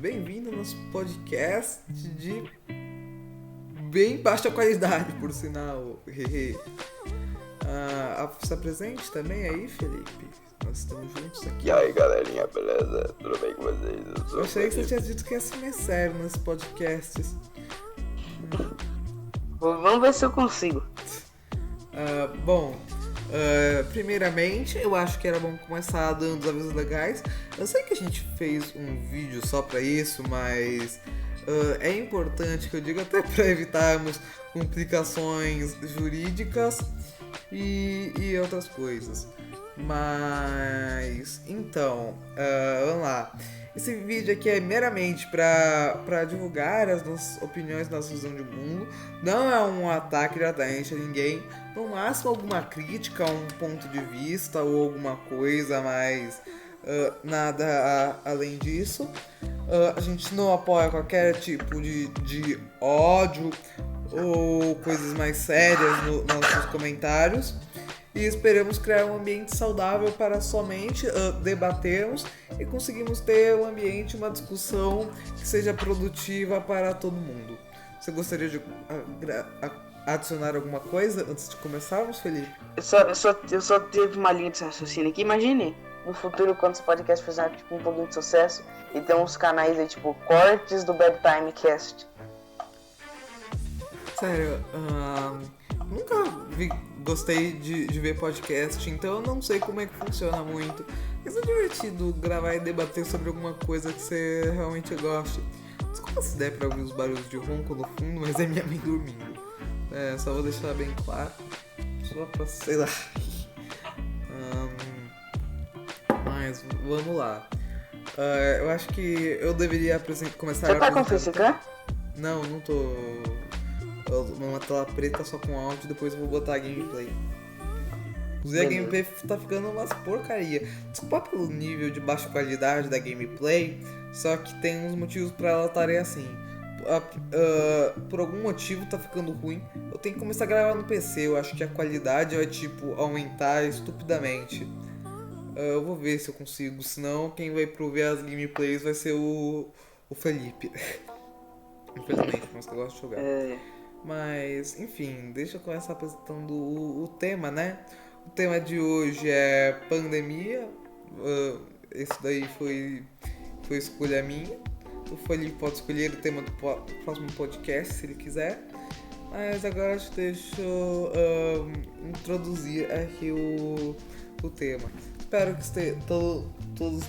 Bem-vindo ao nosso podcast de bem baixa qualidade, por sinal. Se apresente também aí, Felipe. Nós estamos juntos aqui. E aí, galerinha, beleza? Tudo bem com vocês? Eu achei que você tinha dito que ia ser mais sério nesses podcasts. Vamos ver se eu consigo. Primeiramente, eu acho que era bom começar dando os avisos legais. Eu sei que a gente fez um vídeo só pra isso, mas é importante que eu diga até pra evitarmos complicações jurídicas e outras coisas. Mas, então, vamos lá. Esse vídeo aqui é meramente para divulgar as nossas opiniões, nossa visão de mundo. Não é um ataque diretamente a ninguém. No máximo alguma crítica, um ponto de vista ou alguma coisa, mas nada além disso. A gente não apoia qualquer tipo de ódio ou coisas mais sérias nos nossos comentários. E esperamos criar um ambiente saudável para somente debatermos e conseguirmos ter um ambiente, uma discussão que seja produtiva para todo mundo. Você gostaria de adicionar alguma coisa antes de começarmos, Felipe? Eu só teve uma linha de raciocínio aqui. Imagine, no futuro, quando esse podcast fizer um pouquinho de sucesso e tem uns canais aí, tipo, cortes do Bad Time Cast. Sério, nunca gostei de ver podcast, então eu não sei como é que funciona muito. Mas é divertido gravar e debater sobre alguma coisa que você realmente goste. Desculpa se der pra ouvir os barulhos de ronco no fundo, mas é minha mãe dormindo. Só vou deixar bem claro. Só pra, sei lá. Mas vamos lá. Eu acho que eu deveria começar Você tá com física? Não tô. Uma tela preta só com áudio, depois eu vou botar a gameplay. Inclusive a gameplay tá ficando umas porcaria. Desculpa pelo nível de baixa qualidade da gameplay, só que tem uns motivos pra ela estarem assim. Por algum motivo tá ficando ruim. Eu tenho que começar a gravar no PC, eu acho que a qualidade vai aumentar estupidamente. Eu vou ver se eu consigo, senão quem vai prover as gameplays vai ser o Felipe. Infelizmente, mas eu gosto de jogar. Mas, enfim, deixa eu começar apresentando o tema, né? O tema de hoje é pandemia. Esse daí foi escolha minha. O Felipe pode escolher o tema do próximo podcast, se ele quiser. Mas agora eu deixo introduzir aqui o tema. Espero que todos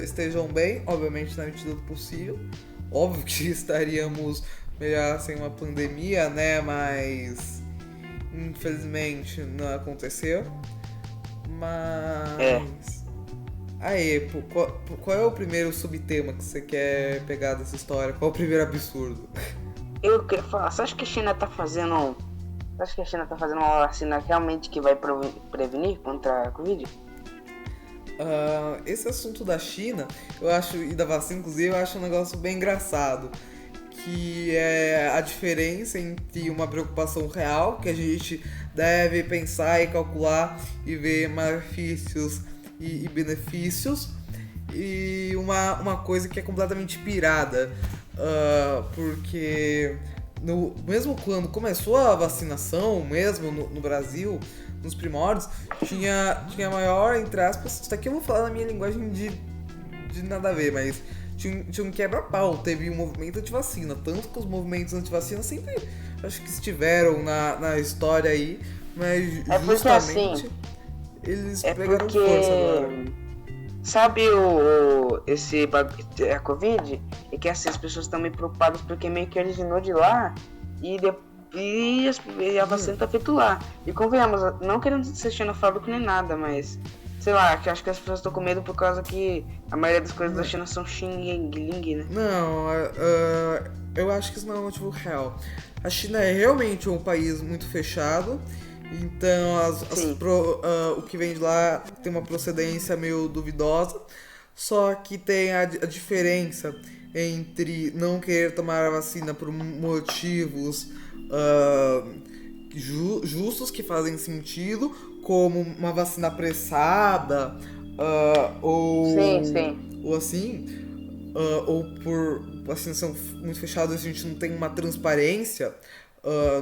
estejam bem, obviamente na medida do possível. Óbvio que estaríamos melhor sem uma pandemia, né? Mas infelizmente não aconteceu. Mas aí, qual é o primeiro subtema que você quer pegar dessa história? Qual é o primeiro absurdo? Eu queria falar, você acha que a China tá fazendo uma vacina realmente que vai prevenir contra a Covid? Esse assunto da China, eu acho, e da vacina, inclusive, eu acho um negócio bem engraçado. Que é a diferença entre uma preocupação real, que a gente deve pensar e calcular e ver malefícios e benefícios, e uma coisa que é completamente pirada. Porque mesmo quando começou a vacinação, mesmo no Brasil, nos primórdios, tinha maior, entre aspas, isso aqui eu vou falar na minha linguagem de nada a ver, mas tinha um quebra-pau, teve um movimento anti-vacina, tanto que os movimentos anti-vacina sempre acho que estiveram na história aí, mas justamente assim, eles pegaram força agora. Sabe a Covid? É que assim, as pessoas estão meio preocupadas porque meio que originou de lá e a vacina tá feita lá. E convenhamos, não querendo ser xenofóbico nem nada, mas sei lá, acho que as pessoas estão com medo por causa que a maioria das coisas da China são xing-ling, né? Não, eu acho que isso não é um motivo real. A China é realmente um país muito fechado, então o que vem de lá tem uma procedência meio duvidosa, só que tem a diferença entre não querer tomar a vacina por motivos justos que fazem sentido, como uma vacina apressada ou assim, ou por vacinas são muito fechadas, a gente não tem uma transparência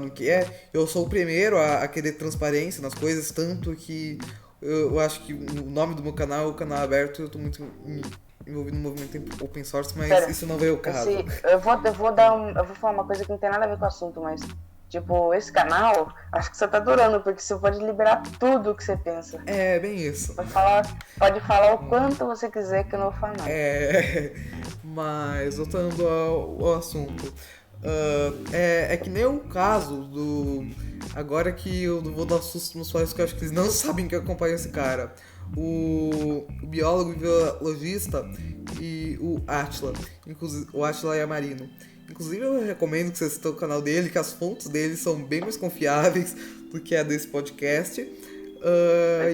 no que é. Eu sou o primeiro a querer transparência nas coisas, tanto que eu acho que o nome do meu canal é o canal aberto. Eu tô muito envolvido no movimento open source, mas Pera, isso não veio ao caso. eu vou falar uma coisa que não tem nada a ver com o assunto, mas tipo, esse canal, acho que você tá adorando, porque você pode liberar tudo o que você pensa. É, bem isso. Pode falar o quanto você quiser que eu não vou falar nada. Mas voltando ao assunto, é que nem o caso do... Agora que eu vou dar susto nos pais, que eu acho que eles não sabem que eu acompanho esse cara. O biólogo e biologista e o Átila. Inclusive, o Átila é marino. Inclusive, eu recomendo que você assista o canal dele, que as fontes dele são bem mais confiáveis do que a desse podcast.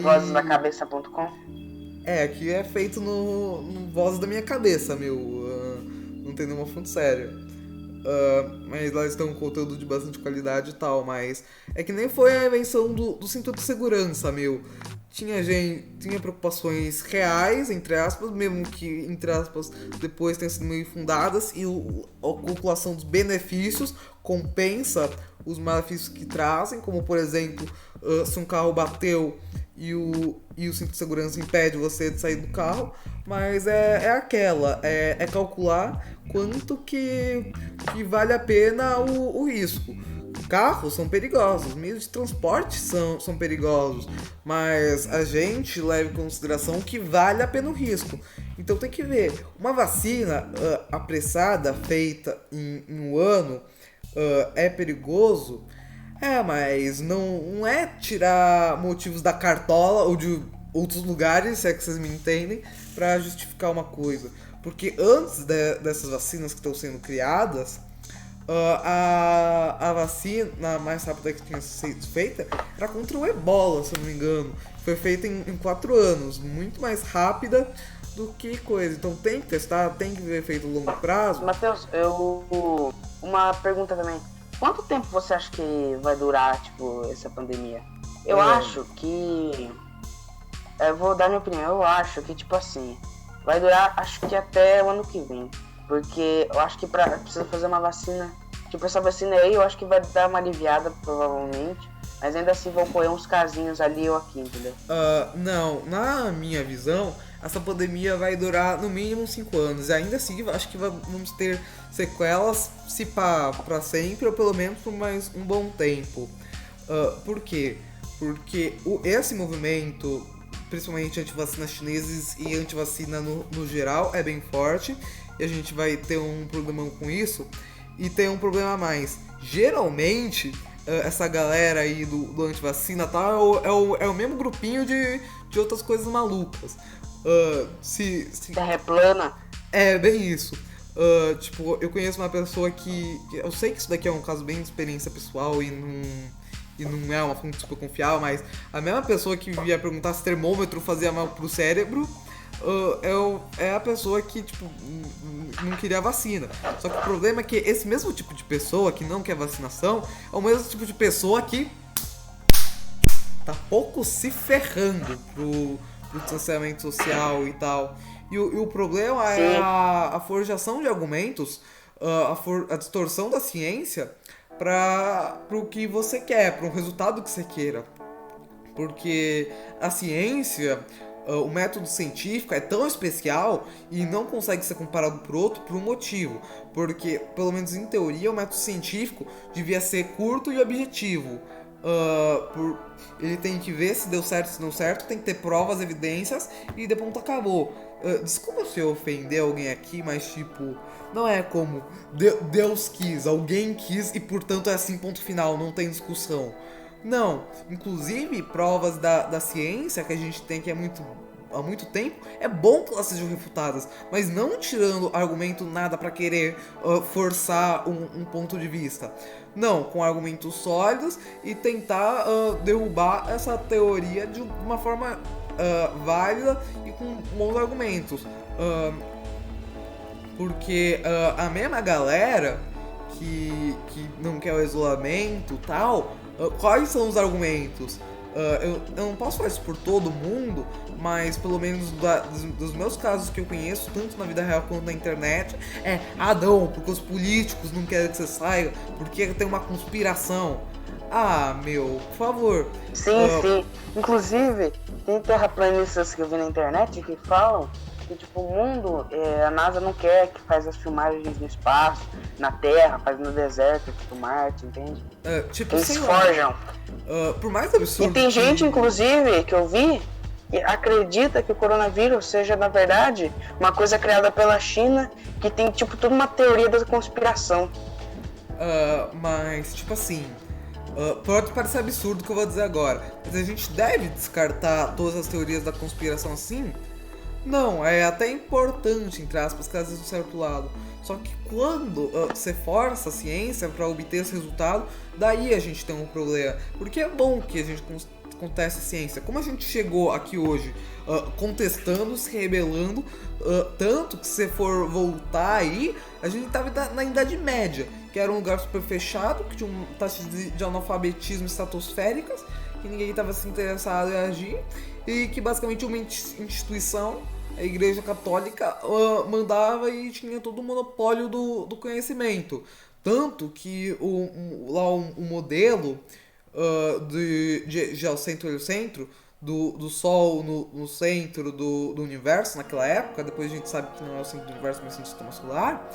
Vozesdacabeça.com. Que é feito no Voz da Minha Cabeça, meu. Não tem nenhuma fonte séria. Mas lá eles têm um conteúdo de bastante qualidade e tal, mas é que nem foi a invenção do cinto de segurança, meu. Tinha preocupações reais, entre aspas, mesmo que, entre aspas, depois tenham sido meio fundadas, e a calculação dos benefícios compensa os malefícios que trazem, como, por exemplo, se um carro bateu e o cinto de segurança impede você de sair do carro, mas é calcular quanto que vale a pena o risco. Carros são perigosos, meios de transporte são perigosos, mas a gente leva em consideração que vale a pena o risco. Então tem que ver, uma vacina apressada, feita em um ano, é perigoso? Mas não é tirar motivos da cartola ou de outros lugares, se é que vocês me entendem, para justificar uma coisa. Porque antes dessas vacinas que estão sendo criadas, a vacina mais rápida que tinha sido feita era contra o Ebola, se eu não me engano. Foi feita em 4 anos, muito mais rápida do que coisa. Então tem que testar, tem que ver feito a longo prazo. Matheus, uma pergunta também. Quanto tempo você acha que vai durar, tipo, essa pandemia? Eu acho que... Eu vou dar minha opinião. Eu acho que, tipo assim, vai durar, acho que até o ano que vem. Porque eu acho que precisa fazer uma vacina. Tipo, essa vacina aí, eu acho que vai dar uma aliviada, provavelmente. Mas ainda assim vão correr uns casinhos ali ou aqui, entendeu? Não, na minha visão, essa pandemia vai durar no mínimo 5 anos. E ainda assim, acho que vamos ter sequelas, se pá, pra sempre, ou pelo menos por mais um bom tempo. Por quê? Porque esse movimento, principalmente antivacinas chineses e antivacina no geral, é bem forte. E a gente vai ter um problemão com isso. E tem um problema a mais. Geralmente, essa galera aí do antivacina tal é o mesmo grupinho de outras coisas malucas. Terra é plana? É, bem isso. Tipo, eu conheço uma pessoa que... Eu sei que isso daqui é um caso bem de experiência pessoal e não é uma fonte super confiável, mas a mesma pessoa que via perguntar se termômetro fazia mal pro cérebro é a pessoa que, tipo, não queria a vacina. Só que o problema é que esse mesmo tipo de pessoa que não quer vacinação é o mesmo tipo de pessoa que tá pouco se ferrando pro distanciamento social e tal. E o problema é a forjação de argumentos, a distorção da ciência pro que você quer, pro resultado que você queira. Porque a ciência, o método científico é tão especial e não consegue ser comparado por outro por um motivo. Porque, pelo menos em teoria, o método científico devia ser curto e objetivo. Ele tem que ver se deu certo, se não deu certo, tem que ter provas, evidências e de ponto acabou. Desculpa se eu ofender alguém aqui, mas tipo, não é como Deus quis, alguém quis e portanto é assim, ponto final, não tem discussão. Não, inclusive provas da ciência que a gente tem que há muito tempo, é bom que elas sejam refutadas, mas não tirando argumento nada pra querer forçar um ponto de vista. Não, com argumentos sólidos e tentar derrubar essa teoria de uma forma válida e com bons argumentos. Porque a mesma galera que não quer o isolamento e tal, quais são os argumentos? Eu não posso falar isso por todo mundo, mas pelo menos dos meus casos que eu conheço, tanto na vida real quanto na internet, não, porque os políticos não querem que você saia, porque tem uma conspiração. Ah, meu, por favor. Sim. Inclusive, tem terraplanistas que eu vi na internet que falam que, tipo, o mundo, a NASA não quer que faz as filmagens no espaço, na Terra, faz no deserto, tipo Marte, entende? Tipo, Eles sei lá. forjam. Por mais absurdo. E tem gente, inclusive, que eu vi, que acredita que o coronavírus seja, na verdade, uma coisa criada pela China, que tem, tipo, toda uma teoria da conspiração. Mas, tipo assim, pode parecer absurdo o que eu vou dizer agora, mas a gente deve descartar todas as teorias da conspiração assim? Não, é até importante, entre aspas, que às vezes não serve pro lado. Só que quando você força a ciência para obter esse resultado, daí a gente tem um problema. Porque é bom que a gente conteste a ciência. Como a gente chegou aqui hoje contestando, se rebelando, tanto que se você for voltar aí, a gente estava na Idade Média, que era um lugar super fechado, que tinha uma taxa de analfabetismo estratosféricas, que ninguém estava se interessado em agir, e que basicamente uma instituição, a Igreja Católica, mandava e tinha todo o monopólio do conhecimento. Tanto que o modelo de geocentro do Sol no centro do universo naquela época, depois a gente sabe que não é o centro do universo, mas sim o sistema solar,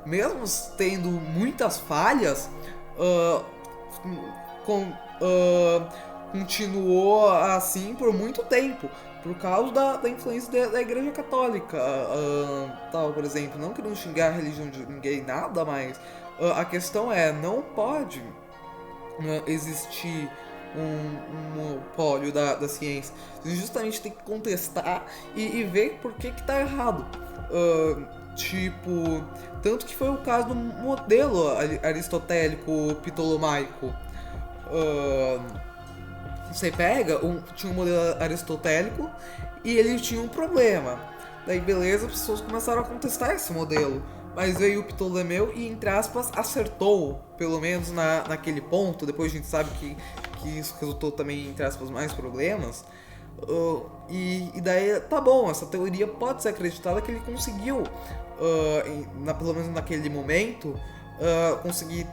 mesmo tendo muitas falhas, continuou assim por muito tempo, por causa da influência da Igreja Católica. Por exemplo, não querendo xingar a religião de ninguém, nada, mas a questão não pode existir um monopólio da ciência. Você justamente tem que contestar e ver por que tá errado. Tanto que foi o caso do modelo aristotélico ptolomaico. Você pega, tinha um modelo aristotélico e ele tinha um problema. Daí beleza, as pessoas começaram a contestar esse modelo. Mas veio o Ptolomeu e, entre aspas, acertou, pelo menos naquele ponto. Depois a gente sabe que isso resultou também, entre aspas, mais problemas. E daí, tá bom, essa teoria pode ser acreditada que ele conseguiu, pelo menos naquele momento, conseguir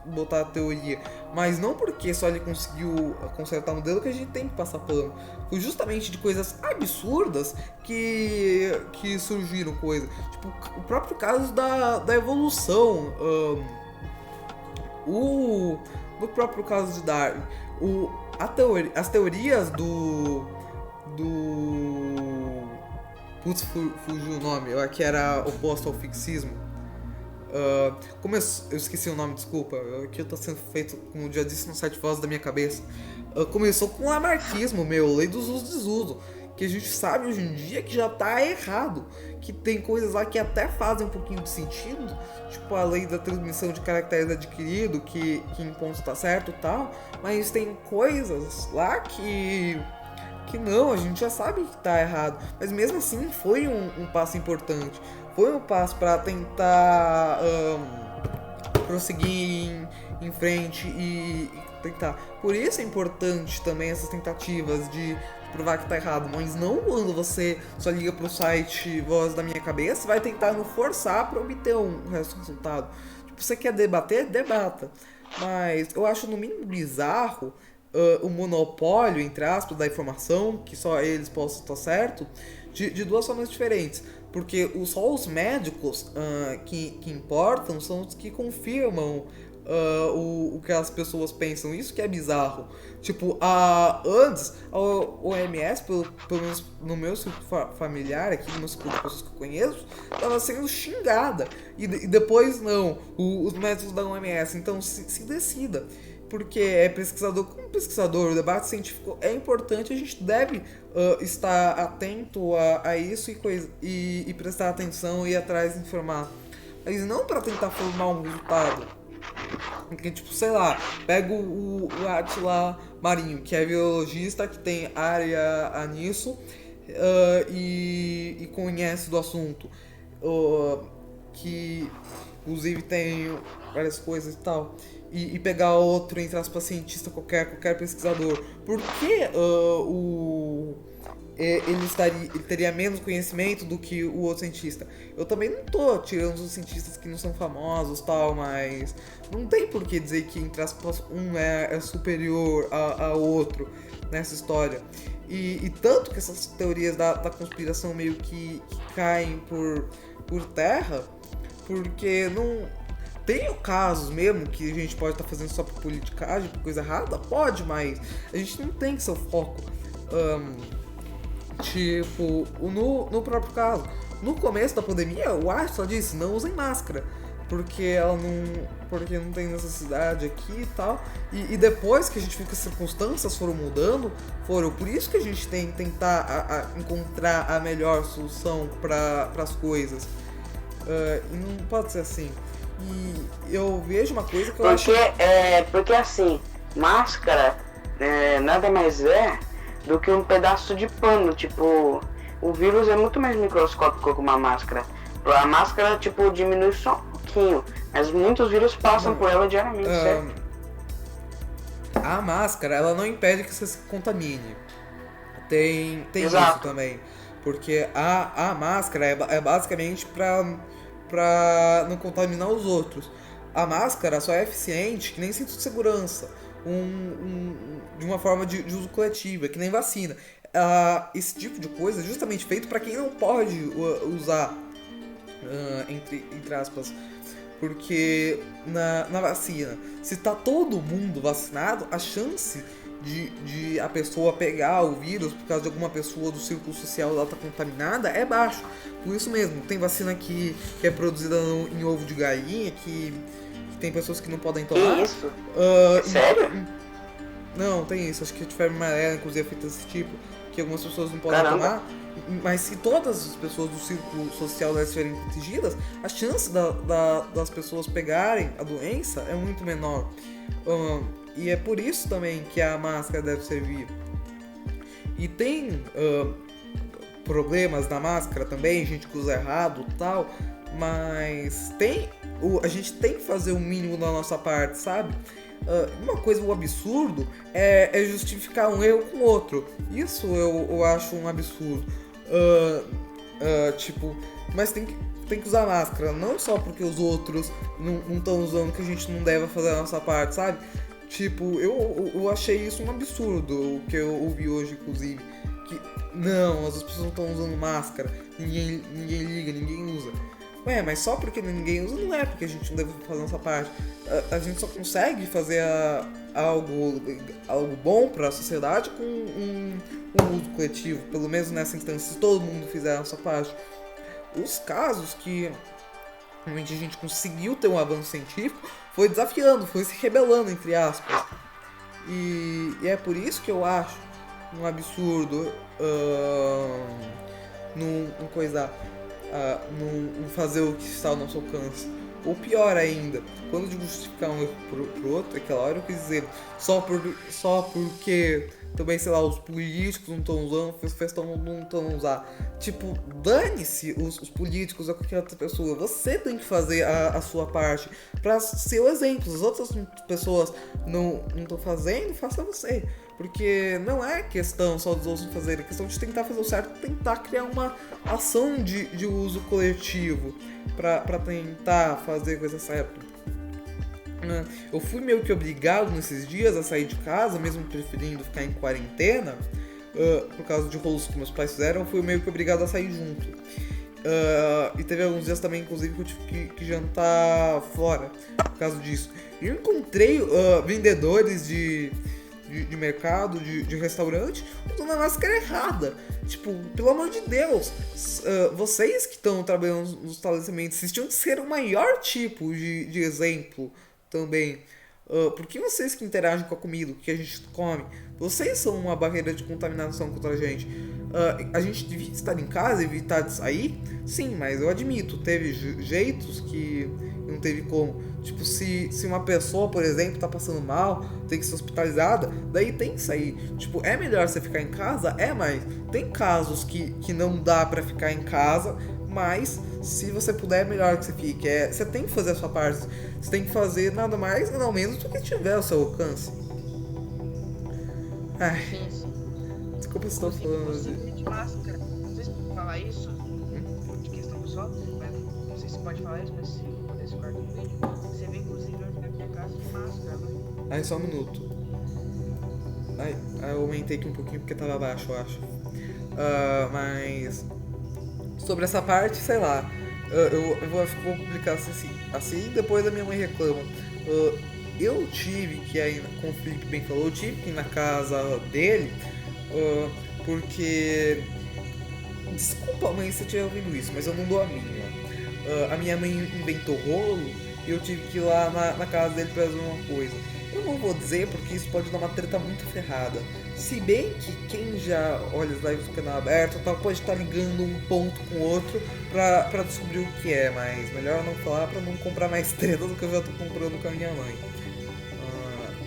botar a teoria. Mas não porque só ele conseguiu consertar o modelo que a gente tem que passar pano. Foi justamente de coisas absurdas que surgiram coisas. Tipo, o próprio caso da evolução. No próprio caso de Darwin. As teorias do... Putz, fugiu o nome. Que era oposto ao fixismo. Eu esqueci o nome, desculpa. Aqui tá sendo feito, como eu já disse, no site Voz da minha cabeça. Começou com o lamarquismo, lei dos usos e desuso, que a gente sabe hoje em dia que já tá errado, que tem coisas lá que até fazem um pouquinho de sentido, tipo a lei da transmissão de caracteres adquirido, que em pontos tá certo e tal, mas tem coisas lá que não, a gente já sabe que tá errado, mas mesmo assim foi um passo importante. Foi um passo para tentar prosseguir em frente e tentar. Por isso é importante também essas tentativas de provar que tá errado, mas não quando você só liga pro site Voz da Minha Cabeça, vai tentar forçar para obter um resultado. Tipo, você quer debater? Debata. Mas eu acho no mínimo bizarro o monopólio, entre aspas, da informação, que só eles possam estar certo, de duas formas diferentes. Porque só os médicos que importam são os que confirmam o que as pessoas pensam. Isso que é bizarro. Tipo, antes, a OMS, pelo menos no meu círculo familiar, aqui no meu círculo de pessoas que eu conheço, estava sendo xingada. E depois não, os médicos da OMS. Então se decida. Porque é pesquisador como pesquisador, o debate científico é importante, a gente deve estar atento a isso e prestar atenção e ir atrás de informar. Mas não para tentar formar um resultado. Porque, tipo, sei lá, pega o Átila Marinho, que é biologista, que tem área nisso e conhece do assunto. Que inclusive tem várias coisas e tal, e pegar outro, entre aspas, cientista qualquer pesquisador, por que ele teria menos conhecimento do que o outro cientista? Eu também não tô tirando os cientistas que não são famosos e tal, mas não tem por que dizer que, entre aspas, um é superior ao outro nessa história. E tanto que essas teorias da conspiração meio que caem por terra, porque não... Tem casos mesmo que a gente pode estar fazendo só por politicagem, por coisa errada? Pode, mas a gente não tem que ser o foco. Tipo, no próprio caso, no começo da pandemia, o Einstein só disse, não usem máscara, porque não tem necessidade aqui e tal. E depois que a gente viu que as circunstâncias foram mudando, por isso que a gente tem que tentar encontrar a melhor solução para as coisas. E não pode ser assim. E eu vejo uma coisa que eu acho... Porque assim, máscara nada mais é do que um pedaço de pano, tipo, o vírus é muito mais microscópico que uma máscara. A máscara, tipo, diminui só um pouquinho, mas muitos vírus passam por ela diariamente, certo? A máscara, ela não impede que você se contamine. Tem Exato. isso também, porque a máscara é basicamente pra não contaminar os outros. A máscara só é eficiente que nem cinto de segurança, de uma forma de uso coletivo, é que nem vacina. Esse tipo de coisa é justamente feito para quem não pode usar, entre aspas, porque na vacina, se tá todo mundo vacinado, a chance de a pessoa pegar o vírus por causa de alguma pessoa do círculo social dela tá contaminada é baixo. Por isso mesmo, tem vacina que é produzida em ovo de galinha, que tem pessoas que não podem tomar. Que isso? Sério? Não, tem isso. Acho que a febre amarela, inclusive, é feita desse tipo, que algumas pessoas não podem tomar. Mas se todas as pessoas do círculo social estiverem protegidas, a chance das pessoas pegarem a doença é muito menor. E é por isso também que a máscara deve servir. E tem problemas na máscara também, gente que usa errado e tal, mas a gente tem que fazer o mínimo da nossa parte, sabe? Uma coisa, um absurdo é justificar um erro com outro. Isso eu acho um absurdo. Tipo, mas tem que usar máscara, não só porque os outros não estão usando, que a gente não deve fazer a nossa parte, sabe? Tipo, eu achei isso um absurdo, o que eu ouvi hoje, inclusive. Que não, as pessoas não estão usando máscara, ninguém liga, ninguém usa. Ué, mas só porque ninguém usa não é porque a gente não deve fazer a nossa parte. A gente só consegue fazer algo bom para a sociedade com um uso coletivo, pelo menos nessa instância, se todo mundo fizer a nossa parte. Os casos que realmente a gente conseguiu ter um avanço científico foi desafiando, foi se rebelando, entre aspas. E é por isso que eu acho um absurdo não fazer o que está ao nosso alcance. Ou pior ainda, quando de justificar um erro pro outro, aquela hora eu quis dizer, só porque também, sei lá, os políticos não estão usando, os festas não estão usando. Tipo, dane-se os políticos ou qualquer outra pessoa. Você tem que fazer a sua parte pra ser o exemplo. Se as outras pessoas não estão fazendo, faça você. Porque não é questão só dos outros fazerem, é questão de tentar fazer o certo, tentar criar uma ação de uso coletivo pra tentar fazer a coisa certa. Eu fui meio que obrigado nesses dias a sair de casa, mesmo preferindo ficar em quarentena, por causa de rolos que meus pais fizeram, eu fui meio que obrigado a sair junto. E teve alguns dias também, inclusive, que eu tive que jantar fora por causa disso. E eu encontrei vendedores de mercado, de restaurante, usando a máscara errada. Tipo, pelo amor de Deus, vocês que estão trabalhando nos estabelecimentos, vocês tinham que ser o maior tipo de exemplo também. Porque vocês que interagem com a comida, o que a gente come, vocês são uma barreira de contaminação contra a gente. A gente devia estar em casa, evitar de sair? Sim, mas eu admito, teve jeitos que não teve como. Tipo, se uma pessoa, por exemplo, tá passando mal, tem que ser hospitalizada, daí tem que sair. Tipo, é melhor você ficar em casa? É, mas tem casos que não dá pra ficar em casa, mas se você puder, é melhor que você fique. Você tem que fazer a sua parte, você tem que fazer nada mais, nada menos do que tiver ao seu alcance. Ai, Sim. desculpa se estou falando De máscara. Não sei se pode falar isso, de questão pessoal, mas não sei se pode falar isso, mas se puder se cortar no vídeo. Você vem inclusive hoje na minha casa de máscara, né? Ai, só um minuto. Ai, eu aumentei aqui um pouquinho porque tava baixo, eu acho. Mas sobre essa parte, sei lá. Acho que vou publicar assim, depois a minha mãe reclama. Eu tive que ir, como o Felipe bem falou, eu tive que ir na casa dele, porque... Desculpa, mãe, se você estiver ouvindo isso, mas eu não dou a mínima. A minha mãe inventou rolo e eu tive que ir lá na casa dele pra fazer uma coisa. Eu não vou dizer porque isso pode dar uma treta muito ferrada. Se bem que quem já olha as lives do canal aberto pode estar ligando um ponto com o outro pra descobrir o que é, mas melhor não falar pra não comprar mais treta do que eu já tô comprando com a minha mãe.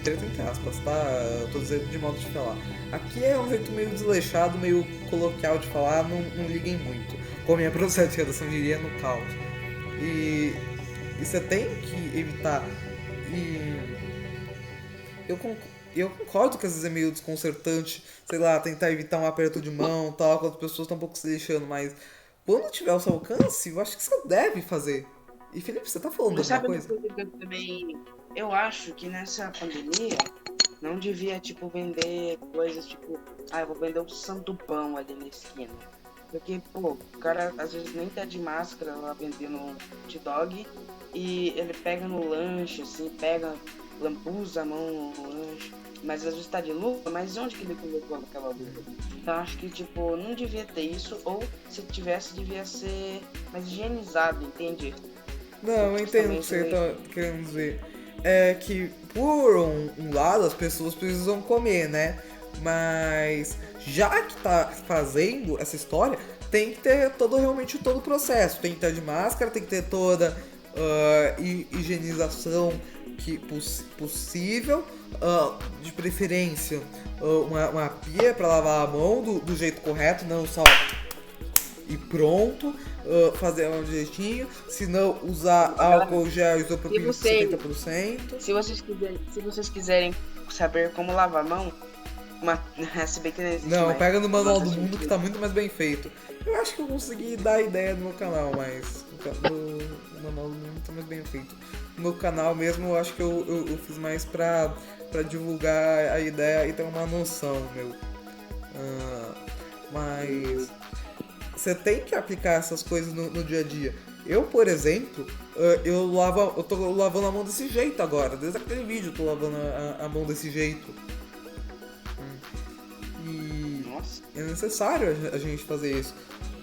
Treta entre aspas, tá? Eu tô dizendo de modo de falar. Aqui é um jeito meio desleixado, meio coloquial de falar, não liguem muito. Como a minha professora de redação diria, no caos. E você tem que evitar. Eu concordo que às vezes é meio desconcertante, sei lá, tentar evitar um aperto de mão tal, quando as pessoas estão um pouco se deixando, mas quando tiver ao seu alcance, eu acho que você deve fazer. E Felipe, você tá falando alguma coisa? Eu acho que nessa pandemia não devia, tipo, vender coisas tipo, eu vou vender um santo pão ali na esquina. Porque, pô, o cara às vezes nem tá de máscara lá vendendo um hot dog e ele pega no lanche, assim, lambuza a mão no lanche, mas às vezes tá de luva, mas onde que ele colocou aquela luva? Então acho que, tipo, não devia ter isso, ou se tivesse, devia ser mais higienizado, entende? Não, eu entendo o que você tá querendo dizer. É que, por um lado, as pessoas precisam comer, né? Mas, já que tá fazendo essa história, tem que ter realmente todo o processo. Tem que estar de máscara, tem que ter toda higienização possível. De preferência, uma pia para lavar a mão do jeito correto, não só e pronto. Fazer um jeitinho, se não usar álcool gel isopropílico 70%. Se vocês quiserem saber como lavar a mão, se bem que não existe não, mais. pega no Manual do Mundo que tá muito mais bem feito. Eu acho que eu consegui dar a ideia no meu canal, mas no Manual do Mundo tá mais bem feito. No meu canal mesmo, eu acho que eu fiz mais pra divulgar a ideia e ter uma noção, mas você tem que aplicar essas coisas no dia a dia. Eu, por exemplo, eu tô lavando a mão desse jeito agora. Desde aquele vídeo eu tô lavando a mão desse jeito. E é necessário a gente fazer isso.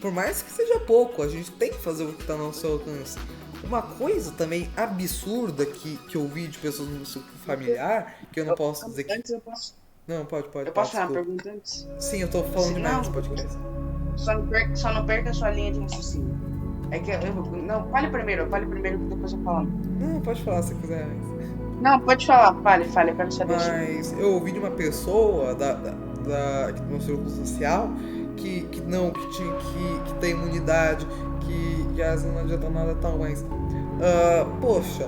Por mais que seja pouco, a gente tem que fazer o que tá no seu alcance. Uma coisa também absurda que eu vi de pessoas no meu círculo familiar, que eu não posso dizer que... Antes eu posso... Não, pode. Eu posso fazer uma pergunta antes? Sim, eu tô falando demais, pode crescer. Só não perca a sua linha de raciocínio. É que não, fale primeiro que depois eu falo. Não, pode falar se quiser. Não, pode falar, fale, eu quero saber. Mas eu ouvi de uma pessoa do meu círculo social que tem imunidade, que às vezes não adianta nada tal, mas poxa,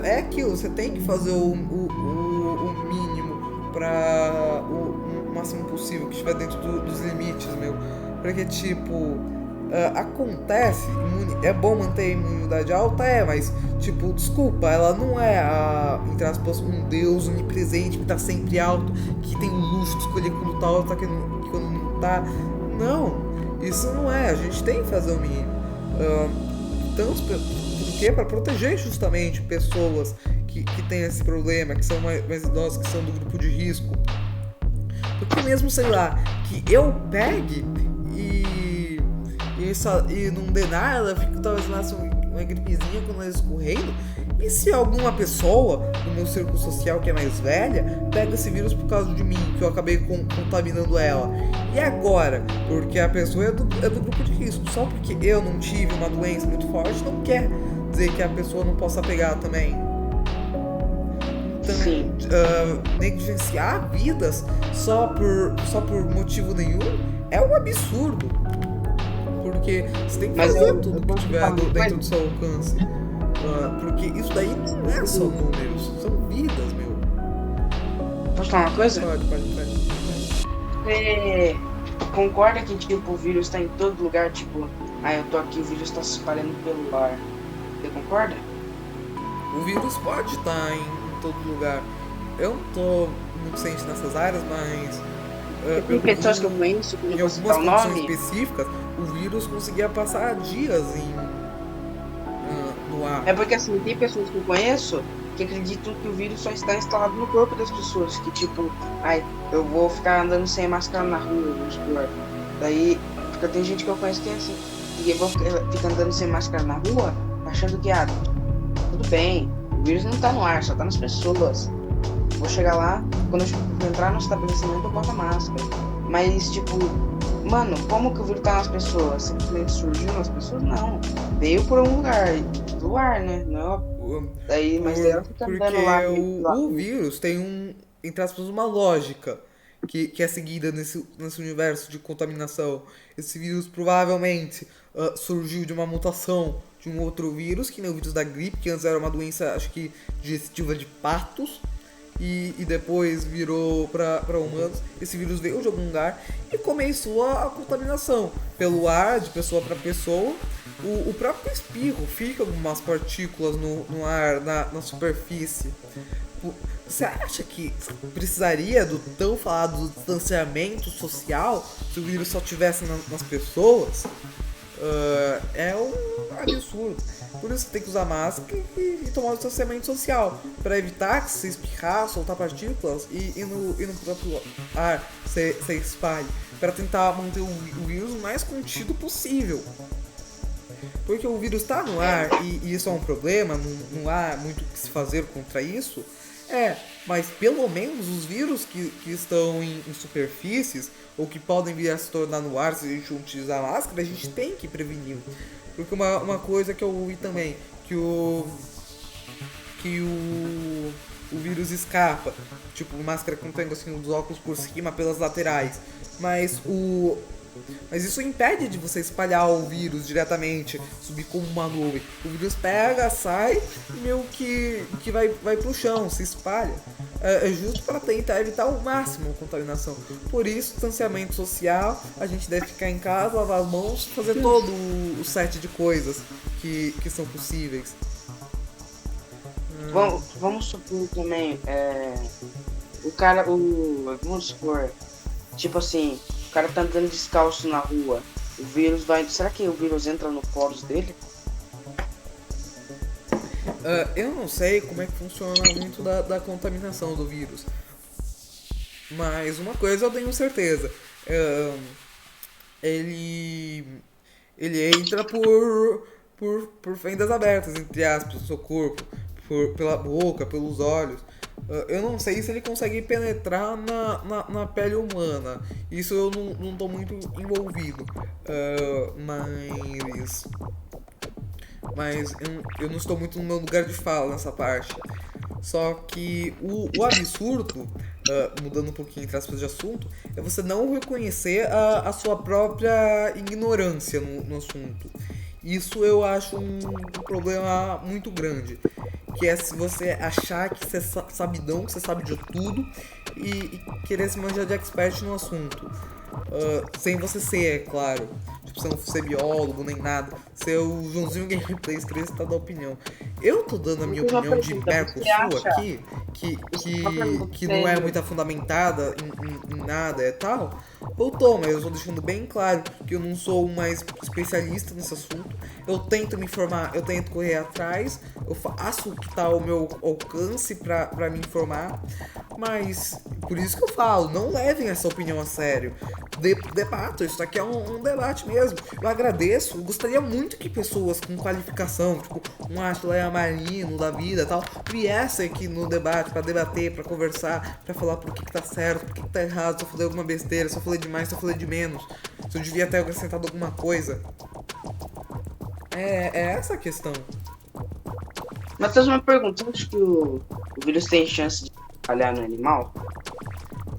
é aquilo, você tem que fazer o mínimo para o máximo possível que estiver dentro dos limites, porque tipo, acontece, é bom manter a imunidade alta, mas tipo, desculpa, ela não é entre aspas, um deus onipresente que tá sempre alto, que tem o luxo de escolher quando tá alto, quando não tá. Não, isso não é, a gente tem que fazer o mínimo. Porque para proteger justamente pessoas que têm esse problema, que são mais idosos, que são do grupo de risco. Porque mesmo, sei lá, que eu pegue e não dê nada, fica talvez lá uma gripezinha com o nariz escorrendo. E se alguma pessoa do meu círculo social que é mais velha pega esse vírus por causa de mim, que eu acabei contaminando ela? E agora? Porque a pessoa é do grupo de risco. Só porque eu não tive uma doença muito forte não quer dizer que a pessoa não possa pegar também. Então, negligenciar vidas só por motivo nenhum é um absurdo. porque você tem que Mas fazer eu tudo que posso tiver falar uma dentro coisa? do seu alcance. Porque isso daí não é só números, são vidas, meu. Posso falar uma coisa? Pode. Você concorda que tipo, o vírus tá em todo lugar? Tipo, eu tô aqui, o vírus tá se espalhando pelo ar. Você concorda? O vírus pode estar em todo lugar. Eu não tô muito ciente nessas áreas, mas Tem pessoas que eu conheço, que em não vou citar algumas o condições nome. específicas, o vírus conseguia passar dias no ar. É porque assim, tem pessoas que eu conheço que acreditam que o vírus só está instalado no corpo das pessoas. Que tipo, eu vou ficar andando sem máscara na rua, vamos supor. Daí, porque tem gente que eu conheço que é assim. E eu vou ficar andando sem máscara na rua, achando que, tudo bem, o vírus não tá no ar, só tá nas pessoas. Vou chegar lá, quando eu entrar no estabelecimento eu boto a máscara. Mas tipo, mano, como que o vírus tá nas pessoas? Simplesmente surgiu nas pessoas? Não. Veio por um lugar, do ar, né? Não. Daí, mas daí ela fica andando lá. Porque o vírus tem entre aspas, uma lógica que é seguida nesse universo de contaminação. Esse vírus provavelmente surgiu de uma mutação de um outro vírus, que nem o vírus da gripe, que antes era uma doença, acho que digestiva de patos, e depois virou para humanos. Esse vírus veio de algum lugar e começou a contaminação pelo ar, de pessoa para pessoa. O próprio espirro fica algumas partículas no ar, na superfície. Você acha que precisaria do tão falado distanciamento social se o vírus só estivesse nas pessoas? É um absurdo. Por isso tem que usar máscara e tomar o distanciamento social, para evitar que se espirrar, soltar partículas e no próprio ar se espalhe, para tentar manter o vírus o mais contido possível. Porque o vírus está no ar e isso é um problema, não há muito o que se fazer contra isso. Mas pelo menos os vírus que estão em superfícies ou que podem vir a se tornar no ar se a gente utilizar máscara, a gente tem que prevenir. Porque uma coisa que eu ouvi também, que o vírus escapa, tipo máscara com tem assim os óculos por cima, pelas laterais, mas isso impede de você espalhar o vírus diretamente, subir como uma nuvem. O vírus pega, sai e meio que vai pro chão, se espalha. É justo para tentar evitar ao máximo a contaminação. Por isso, distanciamento social, a gente deve ficar em casa, lavar as mãos, fazer todo o set de coisas que são possíveis. Vamos supor também, vamos supor, tipo assim, o cara tá andando descalço na rua, o vírus será que o vírus entra no poros dele? Eu não sei como é que funciona muito da contaminação do vírus, mas uma coisa eu tenho certeza, ele entra por fendas abertas, entre aspas, do seu corpo, pela boca, pelos olhos. Eu não sei se ele consegue penetrar na pele humana. Isso eu não tô muito envolvido. Mas eu não estou muito no meu lugar de fala nessa parte. Só que o absurdo, mudando um pouquinho entre aspas de assunto, é você não reconhecer a sua própria ignorância no assunto. Isso eu acho um problema muito grande. Que é se você achar que você é sabidão, que você sabe de tudo e querer se manjar de expert no assunto. Sem você ser, é claro. Tipo, você não ser biólogo nem nada. Ser o Joãozinho Gameplays, querer estar da opinião. Eu tô dando a minha opinião de Mercosul aqui, que não é muito fundamentada em nada e tal. Eu tô, mas eu tô deixando bem claro que eu não sou um mais especialista nesse assunto. Eu tento me informar, eu tento correr atrás, eu faço o que tá ao meu alcance pra me informar, mas por isso que eu falo, não levem essa opinião a sério. Debatam, isso aqui é um debate mesmo. Eu agradeço, eu gostaria muito que pessoas com qualificação, tipo um Ashleia Marino da vida e tal, viessem aqui no debate pra debater, pra conversar, pra falar por que tá certo, por que tá errado, se eu falei alguma besteira, se eu falei demais, se eu falei de menos, se eu devia ter acrescentado alguma coisa. É essa a questão. Matheus, uma pergunta, você acha que o vírus tem chance de espalhar no animal?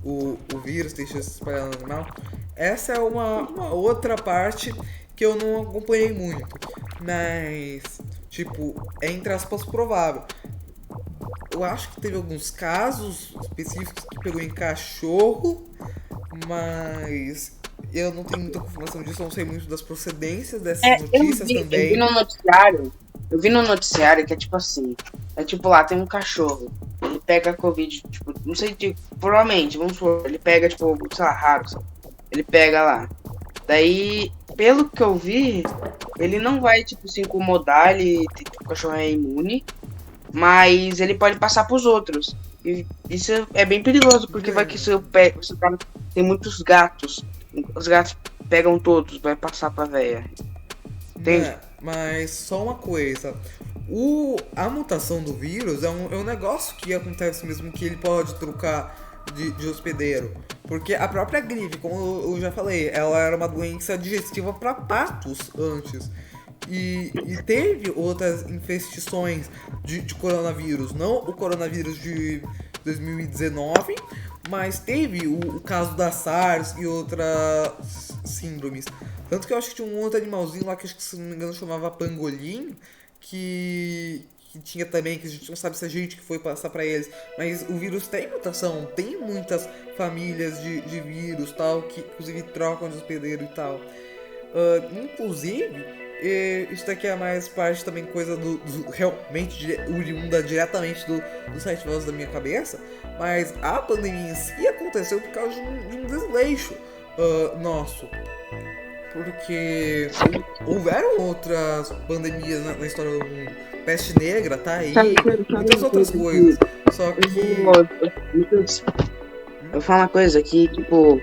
O vírus tem chance de espalhar no animal? Essa é uma outra parte que eu não acompanhei muito. Mas, tipo, é entre aspas provável. Eu acho que teve alguns casos específicos que pegou em cachorro, mas eu não tenho muita confirmação disso, eu não sei muito das procedências dessas notícias também. Eu vi no noticiário que é tipo assim, é tipo lá, tem um cachorro, ele pega Covid, tipo, não sei, provavelmente, vamos supor, ele pega, tipo, sei lá, raro, sabe? Ele pega lá. Daí, pelo que eu vi, ele não vai, tipo, se incomodar, o cachorro é imune, mas ele pode passar pros outros. E isso é bem perigoso, porque vai que se o cara tem muitos gatos, os gatos pegam todos, vai passar pra véia. Entende? Mas só uma coisa, a mutação do vírus é um negócio que acontece mesmo, que ele pode trocar de hospedeiro. Porque a própria gripe, como eu já falei, ela era uma doença digestiva para patos antes. E teve outras infestações de coronavírus, não o coronavírus de 2019, mas teve o caso da SARS e outras síndromes. Tanto que eu acho que tinha um outro animalzinho lá que, acho que, se não me engano, chamava pangolim, que tinha também, que a gente não sabe se a gente que foi passar pra eles, mas o vírus tem mutação, tem muitas famílias de vírus tal, que inclusive trocam de hospedeiro e tal. Inclusive, isso daqui é mais parte também coisa do realmente oriunda diretamente do site Voz da minha cabeça, mas a pandemia em si aconteceu por causa de um desleixo nosso. Porque houveram outras pandemias na história do mundo. Peste negra, tá aí, muitas outras coisas. Só que... Eu vou falar uma coisa aqui, tipo...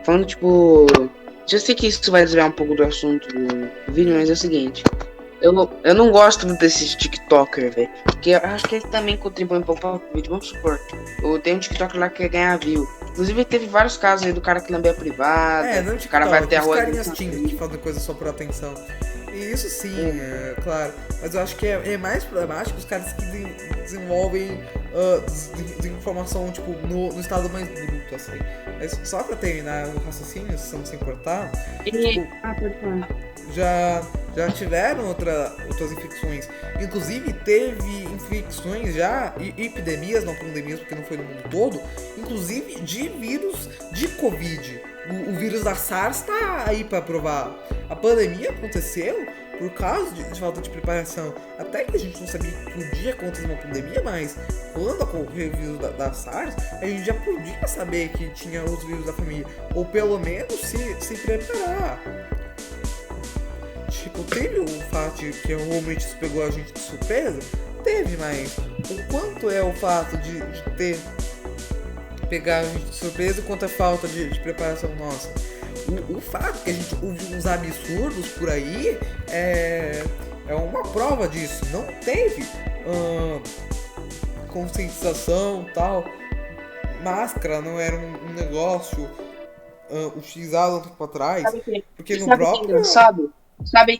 falando, tipo... Eu sei que isso vai desviar um pouco do assunto do vídeo, mas é o seguinte. Eu não gosto desses TikTokers, velho. Porque eu acho que eles também contribuem um pouco para o vídeo. Vamos supor, tem um TikToker lá que quer ganhar view. Inclusive teve vários casos aí do cara que lambia a privada. Não TikTok, o cara vai até a rua. Os carinhas Tinder que fazem coisa só por atenção. E isso sim, claro. Mas eu acho que é mais problemático os caras que desenvolvem desinformação, tipo, no estado mais bruto, assim. Mas só pra terminar o raciocínio, se não se importar, tipo, já tiveram outras infecções. Inclusive, teve infecções já, e epidemias, não pandemias, porque não foi no mundo todo, inclusive de vírus de Covid. O vírus da SARS tá aí pra provar. A pandemia aconteceu por causa de falta de preparação. Até que a gente não sabia que podia acontecer uma pandemia, mas quando ocorreu o vírus da SARS, a gente já podia saber que tinha os vírus da família. Ou pelo menos se preparar. Tipo, teve o fato de que realmente isso pegou a gente de surpresa? Teve, mas o quanto é o fato de ter pegar a gente de surpresa e quanto é falta de preparação nossa? O fato que a gente ouve uns absurdos por aí é uma prova disso. Não teve conscientização tal. Máscara não era um negócio utilizado um tempo atrás. Porque no próprio...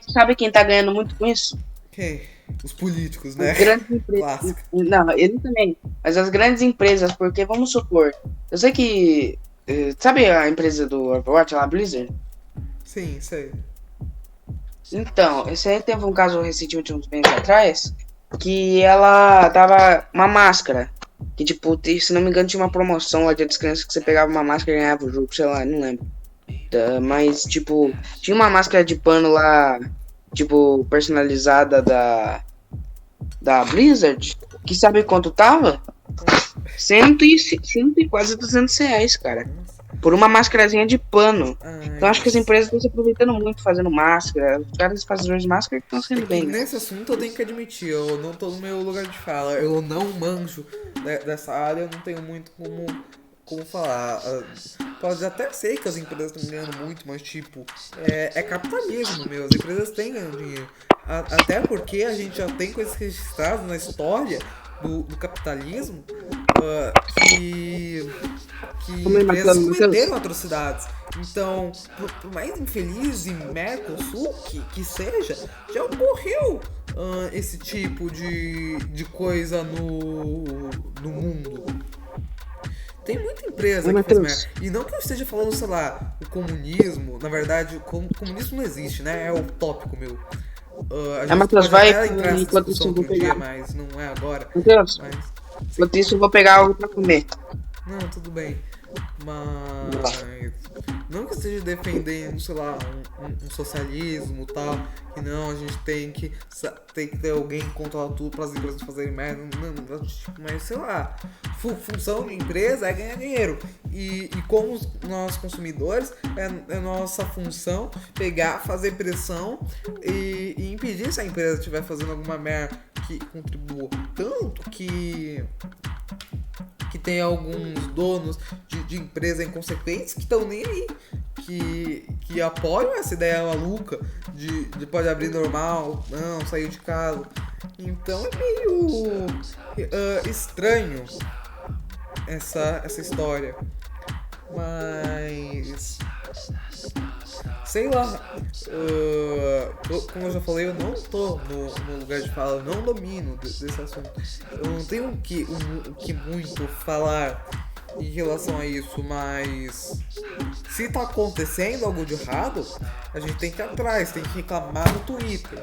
Sabe quem tá ganhando muito com isso? Quem? Os políticos, né? As grandes empresas. Não, ele também. Mas as grandes empresas, porque vamos supor, eu sei que... Sabe a empresa do Overwatch, lá, Blizzard? Sim, sei. Então, esse aí teve um caso recentemente, uns meses atrás, que ela dava uma máscara. Que, tipo, se não me engano, tinha uma promoção lá, Dia das Crianças, que você pegava uma máscara e ganhava o jogo, sei lá, não lembro. Mas, tipo, tinha uma máscara de pano lá, tipo, personalizada da Blizzard, que sabe quanto tava? 100 e quase R$200, cara. Por uma máscarazinha de pano. Então acho que as empresas estão se aproveitando muito fazendo máscara. Os caras fazedores de máscara estão sendo bem. Nesse assunto eu tenho que admitir, eu não tô no meu lugar de fala. Eu não manjo dessa área, eu não tenho muito como falar. Pode até ser que as empresas estão ganhando muito, mas tipo, é capitalismo, meu. As empresas têm ganhando dinheiro. Até porque a gente já tem coisas registradas na história do capitalismo que empresas cometeram atrocidades. Então, por mais infeliz e Mercosul que seja, já ocorreu esse tipo de coisa no mundo. Tem muita empresa Ô, que faz Matheus. merda. E não que eu esteja falando, sei lá, o comunismo, na verdade, o comunismo não existe, né? É utópico meu. A gente Matheus, pode vai. até entrar nessa Enquanto discussão isso, eu vou outro dia, pegar. mas não é agora. Matheus, Mas, enquanto isso, eu vou pegar algo pra comer. não, tudo bem. Mas não que esteja defendendo, sei lá, um socialismo e tal. Que não, a gente tem que ter alguém que controla tudo para as empresas fazerem merda. Não, mas sei lá, função de empresa é ganhar dinheiro. E como nós consumidores, é nossa função pegar, fazer pressão e impedir se a empresa estiver fazendo alguma merda que contribua. Tanto que tem alguns donos de empresa inconsequentes que estão nem aí, que apoiam essa ideia maluca de pode abrir normal, não, saiu de casa. Então é meio estranho essa história. Mas sei lá, como eu já falei, eu não tô no lugar de fala, eu não domino desse assunto. Eu não tenho o que muito falar em relação a isso, mas se tá acontecendo algo de errado, a gente tem que ir atrás, tem que reclamar no Twitter,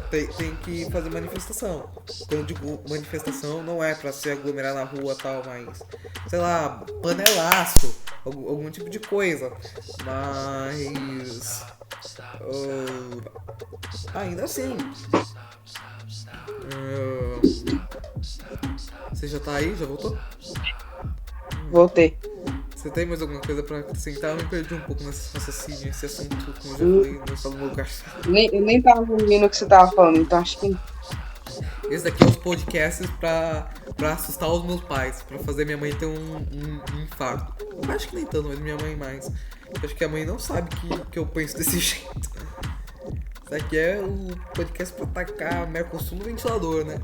tem que fazer manifestação. Quando eu digo manifestação, não é pra se aglomerar na rua e tal, mas sei lá, panelaço, algum tipo de coisa. Mas ainda assim, você já tá aí? Já voltou? Voltei. Você tem mais alguma coisa pra acrescentar? Eu me perdi um pouco nesse raciocínio, esse assunto, como eu já falei, não está no meu lugar. Eu nem tava ouvindo o que você tava falando, então acho que. Esse daqui é os podcasts pra assustar os meus pais, pra fazer minha mãe ter um infarto. Eu acho que nem tanto, mas minha mãe mais. Eu acho que a mãe não sabe que eu penso desse jeito. Isso aqui é o podcast pra atacar Mercosul no ventilador, né?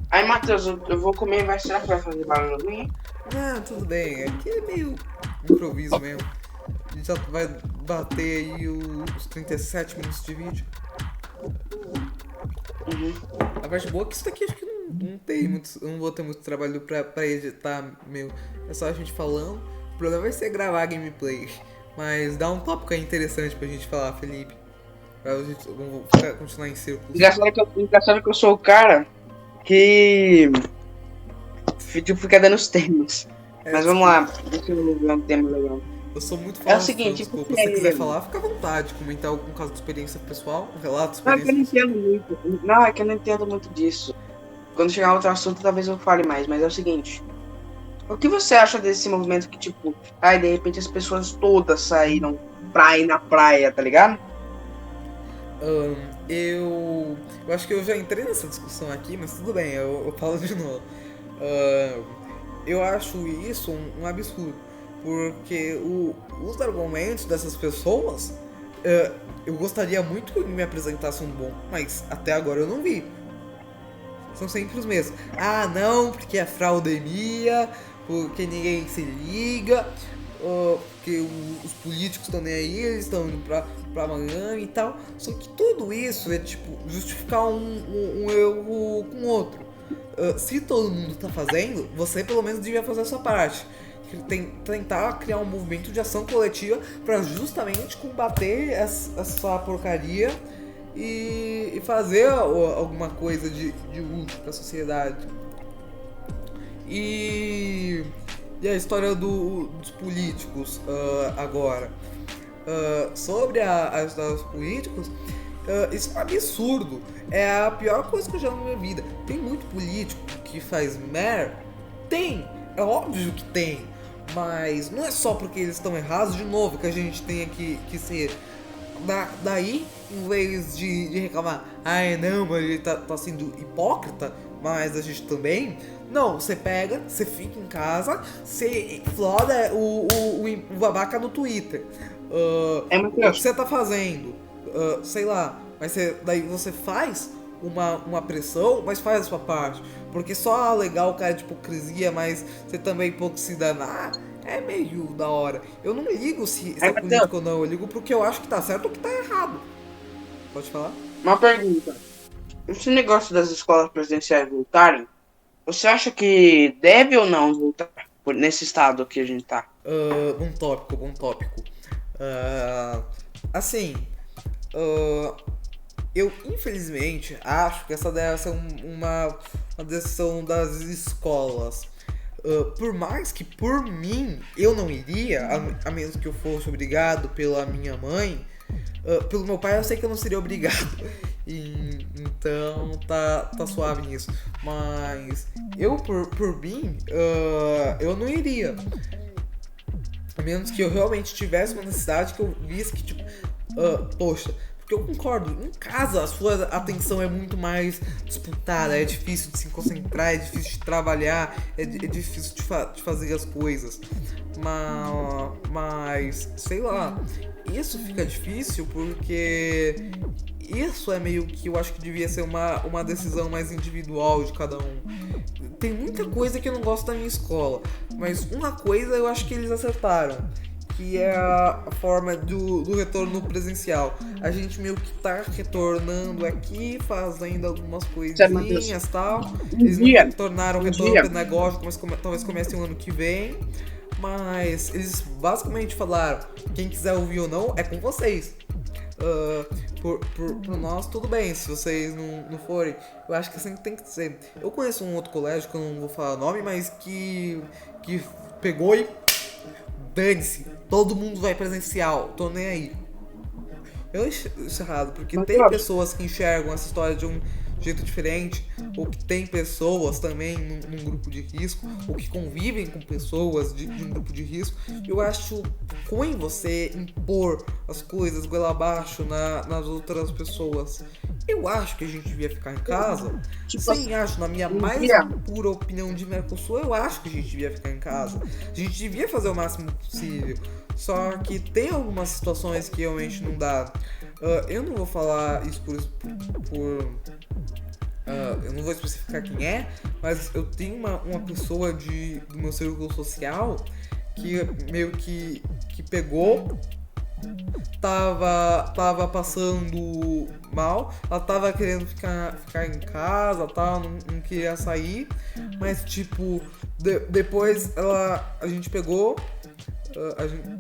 Aí, Matheus, eu vou comer, mas será que vai fazer barulho ruim? Não, tudo bem. Aqui é meio improviso mesmo. A gente já vai bater aí os 37 minutos de vídeo. A parte boa é que isso daqui acho que não tem muito. Eu não vou ter muito trabalho pra editar, meu. É só a gente falando. O problema vai ser gravar gameplay. Mas dá um tópico aí interessante pra gente falar, Felipe. Pra gente continuar em círculos. Engraçado que eu sou o cara que tipo, fica dando os temas. Mas vamos lá, deixa eu ver um tema legal. Eu sou muito É o falando, seguinte, desculpa. Se você quiser falar, fica à vontade. Comentar algum caso de experiência pessoal, um relato de Não, é que eu não experiência. entendo muito. Não, é que eu não entendo muito disso. Quando chegar outro assunto, talvez eu fale mais, mas é o seguinte. O que você acha desse movimento que, tipo, ai, de repente as pessoas todas saíram pra ir na praia, tá ligado? Eu acho que eu já entrei nessa discussão aqui, mas tudo bem, eu falo de novo. Eu acho isso um absurdo, porque os argumentos dessas pessoas, eu gostaria muito que me apresentasse um bom, mas até agora eu não vi. São sempre os mesmos. Ah, não, porque é fraudemia, porque ninguém se liga, porque os políticos estão nem aí, eles estão indo pra Miami e tal. Só que tudo isso é tipo justificar um erro com outro. Se todo mundo tá fazendo, você pelo menos devia fazer a sua parte. Tentar criar um movimento de ação coletiva para justamente combater essa porcaria e fazer alguma coisa de útil para a sociedade. E a história dos políticos agora. Sobre a história dos políticos, isso é um absurdo. É a pior coisa que eu já vi na minha vida. Tem muito político que faz merda? Tem, é óbvio que tem. Mas não é só porque eles estão errados, de novo, que a gente tem que ser. Daí, em vez de reclamar, ai não, mas ele tá sendo hipócrita, mas a gente também. Não, você pega, você fica em casa, você floda o babaca no Twitter. O que você tá fazendo? Sei lá, mas daí você faz uma pressão, mas faz a sua parte. Porque só alegar o cara de hipocrisia, mas você também pouco se danar, é meio da hora. Eu não ligo se é político ou não, eu ligo porque eu acho que tá certo ou que tá errado. Pode falar? Uma pergunta. Esse negócio das escolas presidenciais voltarem, Você acha que deve ou não voltar nesse estado que a gente tá? Bom tópico. Assim, eu infelizmente acho que essa deve ser uma decisão das escolas. Por mais que por mim eu não iria, a menos que eu fosse obrigado pela minha mãe, pelo meu pai eu sei que eu não seria obrigado. Então tá suave nisso. Mas eu por mim, eu não iria. A menos que eu realmente tivesse uma necessidade que eu visse que, tipo, poxa, porque eu concordo, em casa a sua atenção é muito mais disputada, é difícil de se concentrar, é difícil de trabalhar, é difícil de fazer as coisas. Mas, sei lá, isso fica difícil porque isso é meio que eu acho que devia ser uma decisão mais individual de cada um. Tem muita coisa que eu não gosto da minha escola, mas uma coisa eu acho que eles acertaram, que é a forma do retorno presencial. A gente meio que tá retornando aqui, fazendo algumas coisinhas e tal. Eles não tornaram o retorno pedagógico, mas talvez comece o ano que vem. Mas eles basicamente falaram, quem quiser ouvir ou não, é com vocês. Por nós, tudo bem, se vocês não forem, eu acho que assim tem que ser. Eu conheço um outro colégio, que eu não vou falar o nome, mas que pegou e dane-se, todo mundo vai presencial, tô nem aí. Eu acho isso errado, porque tem pessoas que enxergam essa história de um jeito diferente, ou que tem pessoas também num grupo de risco, ou que convivem com pessoas de um grupo de risco. Eu acho ruim você impor as coisas goela abaixo nas outras pessoas. Eu acho que a gente devia ficar em casa. Sim, acho, na minha mais pura opinião de Mercosul, eu acho que a gente devia ficar em casa. A gente devia fazer o máximo possível. Só que tem algumas situações que realmente não dá. Eu não vou falar isso por eu não vou especificar quem é, mas eu tenho uma pessoa do meu círculo social que meio que pegou, tava passando mal, ela tava querendo ficar em casa, tal, não queria sair, mas tipo, depois a gente pegou.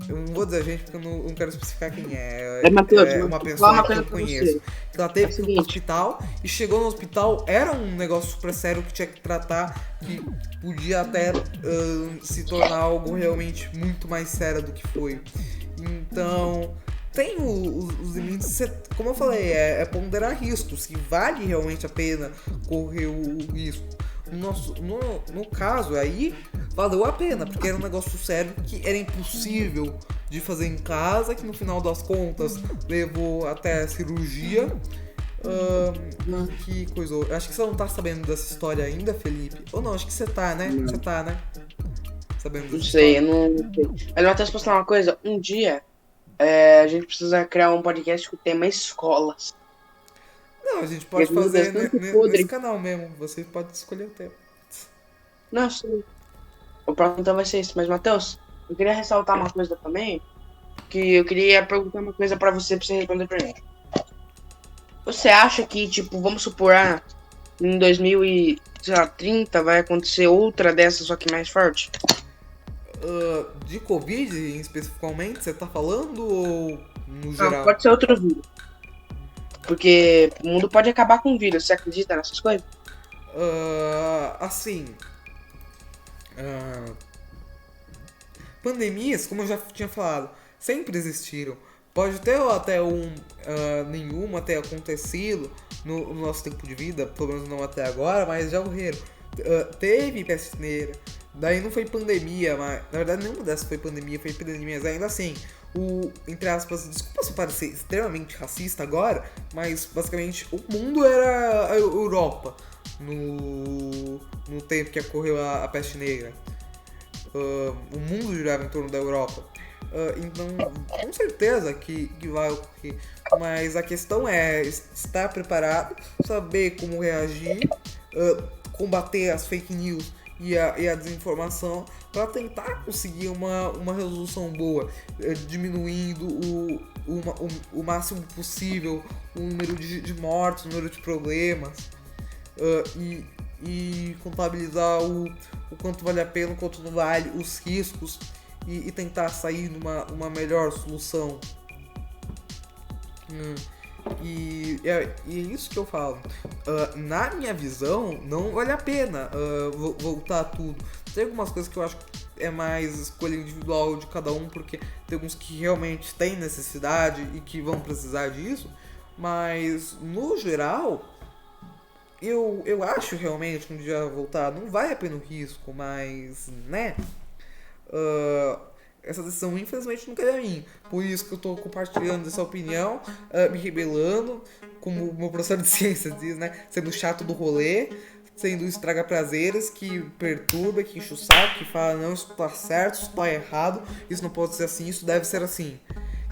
Eu não vou dizer a gente porque eu não quero especificar quem é. Matheus, é uma pessoa que eu conheço. Que ela teve que ir pro hospital e chegou no hospital, era um negócio super sério que tinha que tratar, que podia até se tornar algo realmente muito mais sério do que foi. Então, tem os limites, como eu falei, é ponderar riscos, se vale realmente a pena correr o risco. No caso aí, valeu a pena, porque era um negócio sério que era impossível de fazer em casa, que no final das contas levou até a cirurgia. Que coisa. Acho que você não tá sabendo dessa história ainda, Felipe. Ou não, acho que você tá, né? Não. Você tá, né? Sabendo dessa Não sei, história. eu não sei. Mas Matheus, posso falar uma coisa? Um dia a gente precisa criar um podcast com o tema escolas. Não, a gente pode Meu Deus, fazer tanto podre. nesse canal mesmo. Você pode escolher o tema. Não, sei. O próximo então vai ser esse. Mas, Matheus, eu queria ressaltar uma coisa também. Que eu queria perguntar uma coisa pra você responder pra mim. Você acha que, tipo, vamos supor, em 2030 vai acontecer outra dessas, só que mais forte? De Covid especificamente, você tá falando ou no Não, geral? pode ser outro vírus. Porque o mundo pode acabar com o vírus. Você acredita nessas coisas? Assim. Pandemias, como eu já tinha falado, sempre existiram. Pode ter ou até nenhuma ter acontecido no nosso tempo de vida, pelo menos não até agora, mas já ocorreram. Teve peste negra, daí não foi pandemia, mas na verdade nenhuma dessas foi pandemia, foi epidemia, mas ainda assim, entre aspas, desculpa se eu parecer extremamente racista agora, mas basicamente o mundo era a Europa no tempo que ocorreu a peste negra. O mundo girava em torno da Europa. Então, com certeza que vai ocorrer. Mas a questão é estar preparado, saber como reagir, combater as fake news e a desinformação para tentar conseguir uma resolução boa, diminuindo o máximo possível o número de mortes, o número de problemas. E e contabilizar o quanto vale a pena, o quanto não vale, os riscos e tentar sair numa uma melhor solução. E é isso que eu falo. Na minha visão, não vale a pena voltar tudo. Tem algumas coisas que eu acho que é mais escolha individual de cada um, porque tem alguns que realmente têm necessidade e que vão precisar disso. Mas, no geral, eu acho realmente que um dia voltar não vale a pena o risco, mas, né? Essa decisão infelizmente nunca é minha. Por isso que eu tô compartilhando essa opinião, me rebelando, como o meu professor de ciências diz, né? Sendo chato do rolê, sendo estraga prazeres, que perturba, que enche o saco, que fala, não, isso tá certo, isso tá errado, isso não pode ser assim, isso deve ser assim.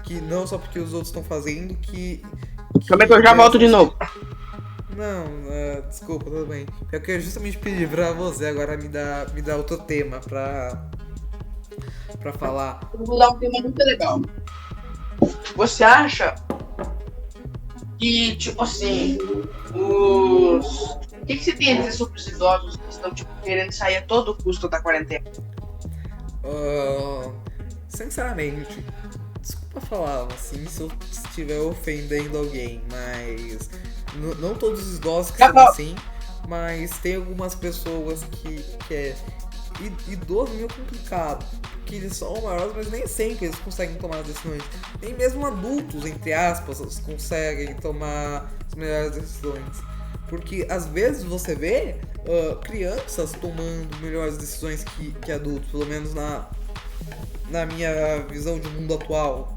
Que não só porque os outros estão fazendo, Como é que eu já volto de novo? Não, desculpa, tudo bem. Eu quero justamente pedir pra você agora me dar outro tema pra falar. Eu vou dar um tema muito legal. Você acha que, tipo assim, O que você tem a dizer sobre os idosos que estão, tipo, querendo sair a todo custo da quarentena? Sinceramente, desculpa falar assim se eu estiver ofendendo alguém, mas não todos os idosos que são assim, mas tem algumas pessoas que idoso é meio complicado, porque eles são maiores, mas nem sempre eles conseguem tomar as decisões. Nem mesmo adultos, entre aspas, conseguem tomar as melhores decisões. Porque às vezes você vê crianças tomando melhores decisões que adultos, pelo menos na minha visão de mundo atual.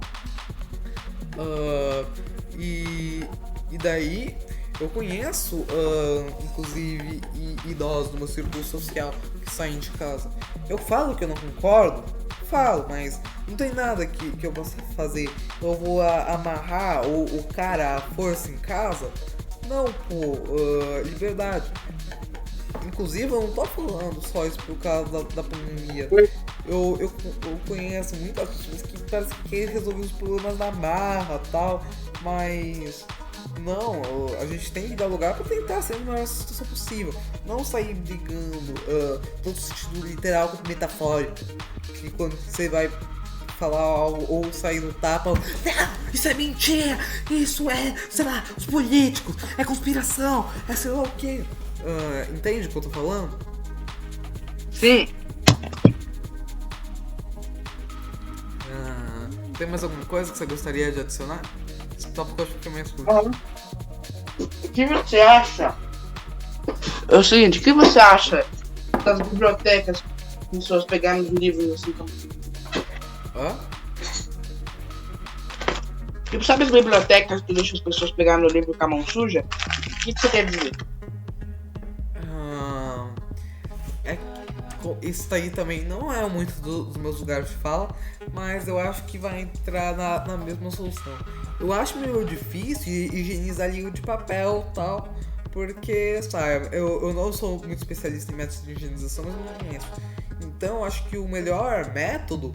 E daí eu conheço, inclusive, idosos do meu círculo social que saem de casa. Eu falo que eu não concordo, falo, mas não tem nada que eu possa fazer. Eu vou amarrar o cara à força em casa? Não, pô, liberdade. Inclusive, eu não tô falando só isso por causa da pandemia. Eu conheço muitas pessoas que parece que querem resolver os problemas na marra e tal, mas não, a gente tem que dialogar pra tentar ser a melhor situação possível. Não sair brigando, tanto no sentido literal quanto metafórico. Que quando você vai falar algo ou sair no tapa, não, isso é mentira, isso é, sei lá, os políticos, é conspiração, é sei lá o quê. Entende o que eu tô falando? Sim. Tem mais alguma coisa que você gostaria de adicionar? Esse tópico eu acho que é mais curto. O que você acha? É o seguinte, o que você acha das bibliotecas, pessoas pegarem os livros assim como... Tipo, sabe as bibliotecas que deixam as pessoas pegarem o livro com a mão suja? O que você quer dizer? Isso aí também não é muito dos meus lugares de fala, mas eu acho que vai entrar na mesma solução. Eu acho meio difícil higienizar livro de papel e tal, porque, sabe, eu não sou muito especialista em métodos de higienização, mas eu não conheço. Então eu acho que o melhor método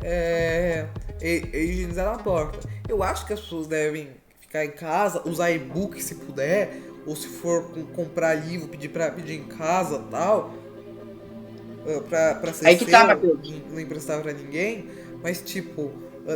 é higienizar na porta. Eu acho que as pessoas devem ficar em casa, usar e-book se puder, ou se for comprar livro, pedir em casa e tal, pra ser seu, não emprestar pra ninguém. Mas tipo,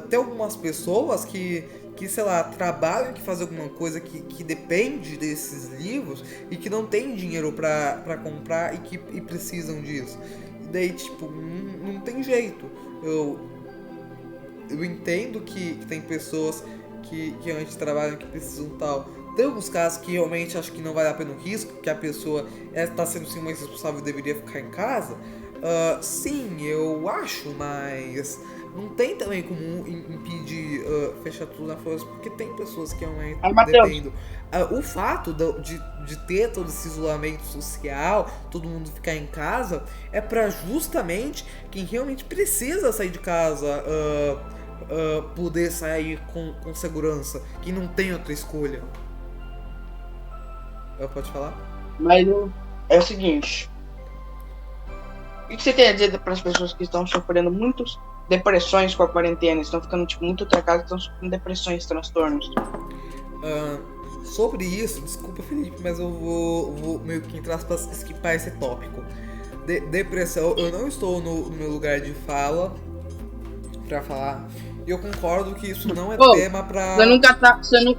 tem algumas pessoas que sei lá, trabalham, que fazem alguma coisa que depende desses livros e que não tem dinheiro pra comprar e precisam disso. E daí tipo, não tem jeito. Eu entendo que tem pessoas que realmente trabalham, que precisam tal. Tem alguns casos que realmente acho que não vale a pena o risco, que a pessoa está sendo sim mais responsável e deveria ficar em casa. Sim, eu acho, mas não tem também como impedir fechar tudo na força, porque tem pessoas que realmente dependem. O fato de ter todo esse isolamento social, todo mundo ficar em casa, é para justamente quem realmente precisa sair de casa poder sair com segurança, que não tem outra escolha. Pode falar? Mas é o seguinte, o que você tem a dizer para as pessoas que estão sofrendo muitas depressões com a quarentena, estão ficando tipo, muito trancadas, estão sofrendo depressões, transtornos? Sobre isso, desculpa Felipe, mas eu vou meio que entre aspas skipar esse tópico. Depressão, eu não estou no meu lugar de fala pra falar. E eu concordo que isso não é tema pra...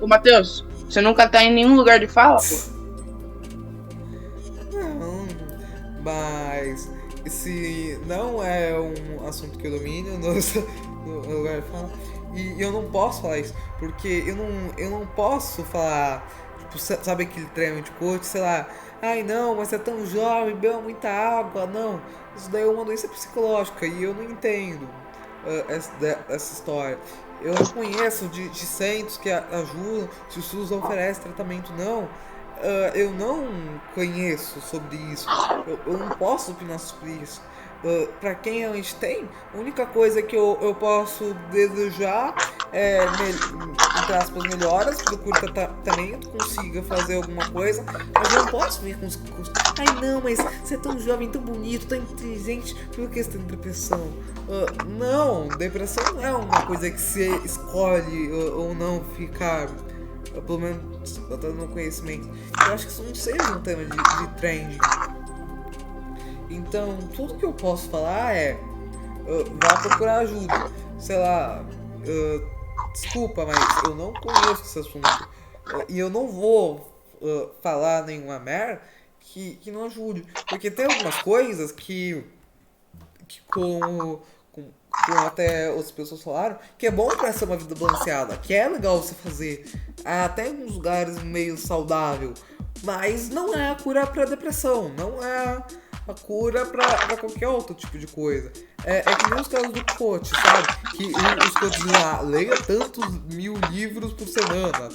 Matheus, você nunca tá em nenhum lugar de fala, pô? Não, mas esse não é um assunto que eu domino no lugar de fala. E eu não posso falar isso, porque eu não posso falar, tipo, sabe aquele treino de coach, sei lá, ai não, mas você é tão jovem, beba muita água, não. Isso daí é uma doença psicológica e eu não entendo essa história. Eu não conheço de centros que ajudam, se o SUS oferece tratamento, não. Eu não conheço sobre isso, eu não posso opinar sobre isso. Pra quem a gente tem, a única coisa que eu posso desejar é, entre aspas, melhoras pro curto tratamento, consiga fazer alguma coisa, mas eu não posso vir com os ai não, mas você é tão jovem, tão bonito, tão inteligente, por que você tem depressão? Não, depressão não é uma coisa que você escolhe ou não ficar, pelo menos eu tô no conhecimento. Eu acho que isso não seja um tema de trend. Então, tudo que eu posso falar é vá procurar ajuda. Sei lá, desculpa, mas eu não conheço esse assunto. E eu não vou falar nenhuma merda que não ajude. Porque tem algumas coisas que como até outras pessoas falaram, que é bom pra ser uma vida balanceada, que é legal você fazer até em alguns lugares meio saudável, mas não é a cura pra depressão, não é a cura pra qualquer outro tipo de coisa. É que nem os casos do coach, sabe? Que os coaches lá, leia tantos 1000 livros por semana,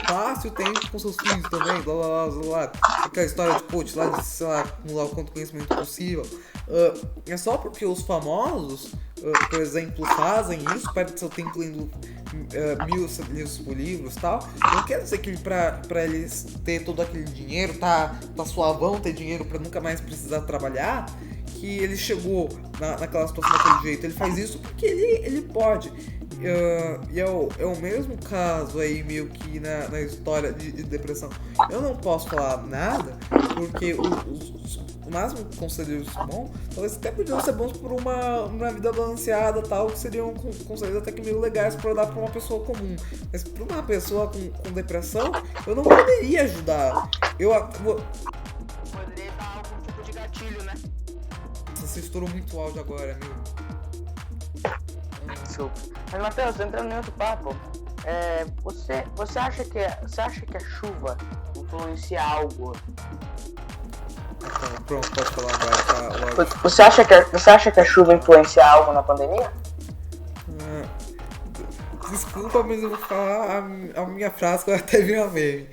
passe o tempo com seus filhos também, blá blá blá blá. Aquela história de coach lá de, sei lá, acumular o quanto conhecimento possível. É só porque os famosos, por exemplo, fazem isso, perde seu tempo lendo 1000 livros por livros e tal. Não quer dizer que pra eles ter todo aquele dinheiro, tá suavão ter dinheiro pra nunca mais precisar trabalhar, que ele chegou naquela situação daquele jeito. Ele faz isso porque ele pode. E é o mesmo caso aí, meio que na história de depressão. Eu não posso falar nada, porque o máximo conselhos bons, talvez até podiam ser bons por uma vida balanceada tal, que seriam conselhos até que meio legais pra dar pra uma pessoa comum. Mas pra uma pessoa com depressão, eu não poderia ajudar. Poderia dar algum tipo de gatilho, né? Você estourou muito o áudio agora, amigo. Desculpa. Mas, Matheus, entrando em outro papo, você acha que a chuva influencia algo? Então, pronto, pode falar agora, tá? O áudio. Você acha que a chuva influencia algo na pandemia? Desculpa, mas eu vou falar a minha frase que vai até virar meme.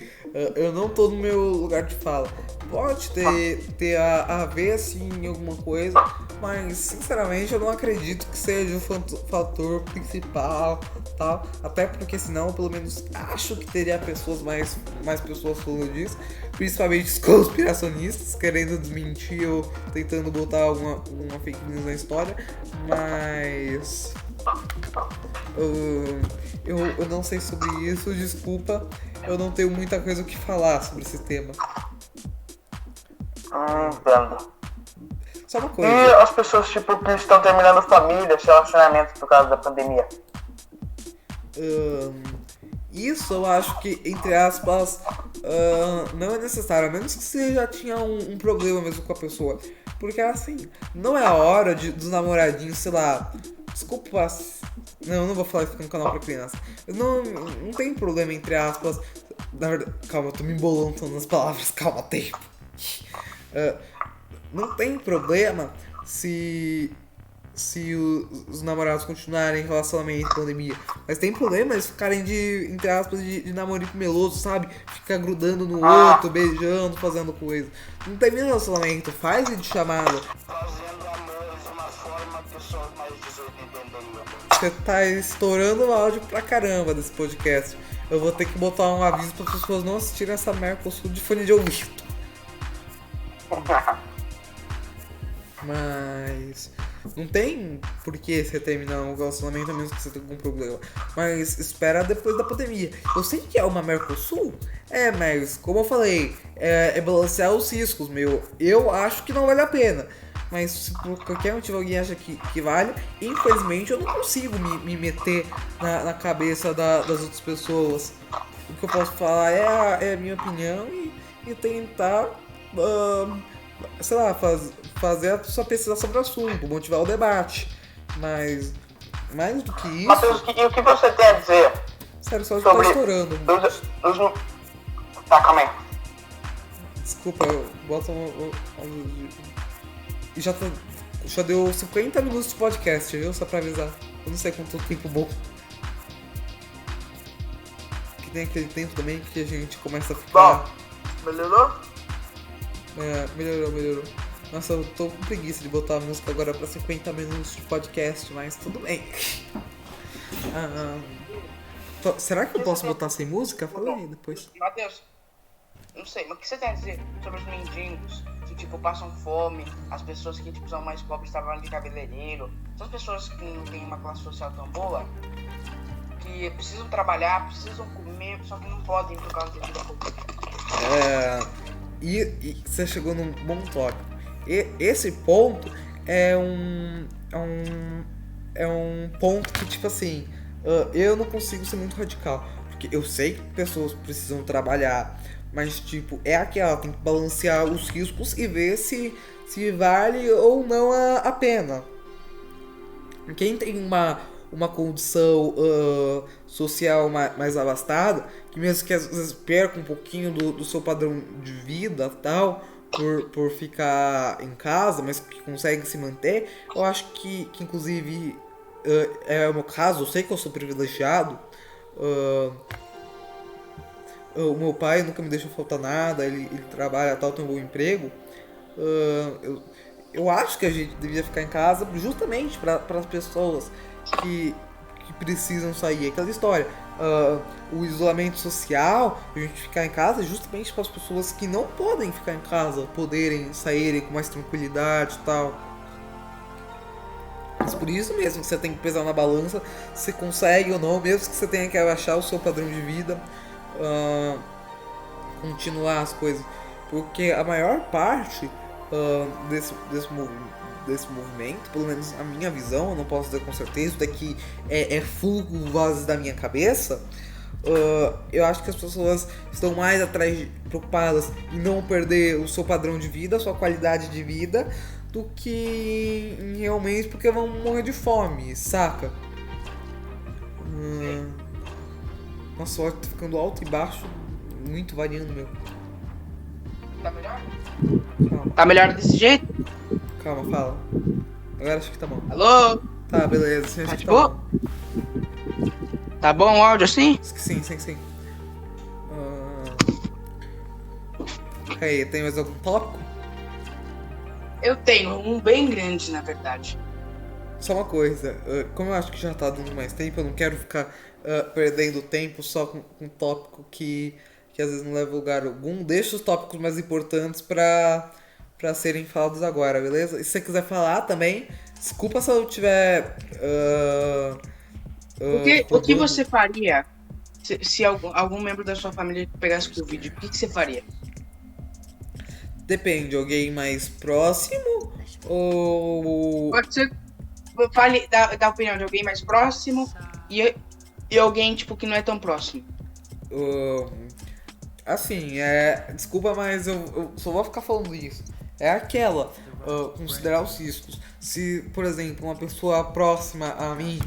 Eu não tô no meu lugar de fala. Pode ter a ver assim em alguma coisa, mas sinceramente eu não acredito que seja o fator principal, tal. Até porque senão, pelo menos acho que teria mais pessoas falando disso, principalmente os conspiracionistas querendo desmentir ou tentando botar alguma fake news na história, mas eu não sei sobre isso, desculpa, eu não tenho muita coisa o que falar sobre esse tema. Entendo. Só uma coisa. E as pessoas, tipo, que estão terminando famílias, relacionamentos por causa da pandemia? Isso eu acho que, entre aspas, não é necessário, a menos que você já tinha um problema mesmo com a pessoa. Porque assim, não é a hora dos namoradinhos, sei lá, desculpa, não vou falar isso no canal pra criança. Não tem problema, entre aspas, na verdade, calma, eu tô me embolando nas palavras, calma, tempo. Não tem problema se os namorados continuarem em relacionamento em pandemia. Mas tem problema eles ficarem entre aspas, de namorico meloso, sabe? Ficar grudando no outro, beijando, fazendo coisa. Não tem relacionamento, faz de chamada. Fazendo amor de uma forma que só mais 18 entenderiam. Você tá estourando o áudio pra caramba desse podcast. Eu vou ter que botar um aviso para as pessoas não assistirem essa merda com de fone de ouvido. Mas Não tem por que você terminar um relacionamento a menos que você tenha algum problema. Mas espera depois da pandemia. Eu sei que é uma Mercosul, mas como eu falei, é balancear os riscos, meu. Eu acho que não vale a pena. Mas se por qualquer motivo alguém acha que vale, infelizmente eu não consigo me meter na cabeça das outras pessoas. O que eu posso falar é a minha opinião e tentar, sei lá, fazer a sua pesquisa sobre o assunto, motivar o debate. Mas, mais do que isso... Matheus, e o que você tem a dizer Sério, só já tá sobre estourando. Tá, calma aí. Desculpa, eu boto e já deu 50 minutos de podcast, viu? Só pra avisar. Eu não sei quanto tempo bom. Que tem aquele tempo também que a gente começa a ficar... Bom, melhorou? Melhorou. Nossa, eu tô com preguiça de botar a música agora pra 50 minutos de podcast, mas tudo bem. Será que eu posso botar sem música? Fala aí depois. Matheus, não sei, mas o que você tem a dizer sobre os mendigos que, tipo, passam fome, as pessoas que, tipo, são mais pobres, trabalham de cabeleireiro, essas pessoas que não têm uma classe social tão boa, que precisam trabalhar, precisam comer, só que não podem por causa de Covid. E você chegou num bom tópico. Esse ponto é um ponto que, tipo assim, eu não consigo ser muito radical. Porque eu sei que pessoas precisam trabalhar, mas, tipo, é aquela, tem que balancear os riscos e ver se vale ou não a pena. Quem tem uma condição social mais abastada, que mesmo que às vezes perca um pouquinho do seu padrão de vida tal, por ficar em casa, mas que consegue se manter, eu acho que inclusive é o meu caso, eu sei que eu sou privilegiado. O meu pai nunca me deixa faltar nada, ele trabalha tal, tem um bom emprego. Eu acho que a gente devia ficar em casa justamente para as pessoas que precisam sair. Aquela história, o isolamento social, a gente ficar em casa justamente para as pessoas que não podem ficar em casa poderem saírem com mais tranquilidade e tal. Mas por isso mesmo que você tem que pesar na balança se consegue ou não, mesmo que você tenha que abaixar o seu padrão de vida, continuar as coisas, porque a maior parte desse movimento, pelo menos a minha visão, eu não posso dizer com certeza, daqui é full vozes da minha cabeça. Eu acho que as pessoas estão mais preocupadas em não perder o seu padrão de vida, a sua qualidade de vida, do que realmente porque vão morrer de fome, saca? Nossa, o áudio tá ficando alto e baixo, muito variando, meu. Tá melhor? Calma, Tá melhor desse jeito? calma, fala. Agora acho que tá bom. Alô? Tá, beleza, você acha Tá que de tá boa? bom. Tá bom o áudio assim? Sim. Aí, tem mais algum tópico? Eu tenho um bem grande, na verdade. Só uma coisa, como eu acho que já tá dando mais tempo, eu não quero ficar perdendo tempo só com um tópico que às vezes não leva lugar algum. Deixa os tópicos mais importantes pra serem falados agora, beleza? E se você quiser falar também, desculpa se eu tiver... O que você faria se algum membro da sua família pegasse Covid? O que você faria? Depende, alguém mais próximo ou... Pode ser... Fale da opinião de alguém mais próximo e alguém, tipo, que não é tão próximo. Assim, desculpa, mas eu só vou ficar falando isso. É aquela, considerar os riscos. Se, por exemplo, uma pessoa próxima a mim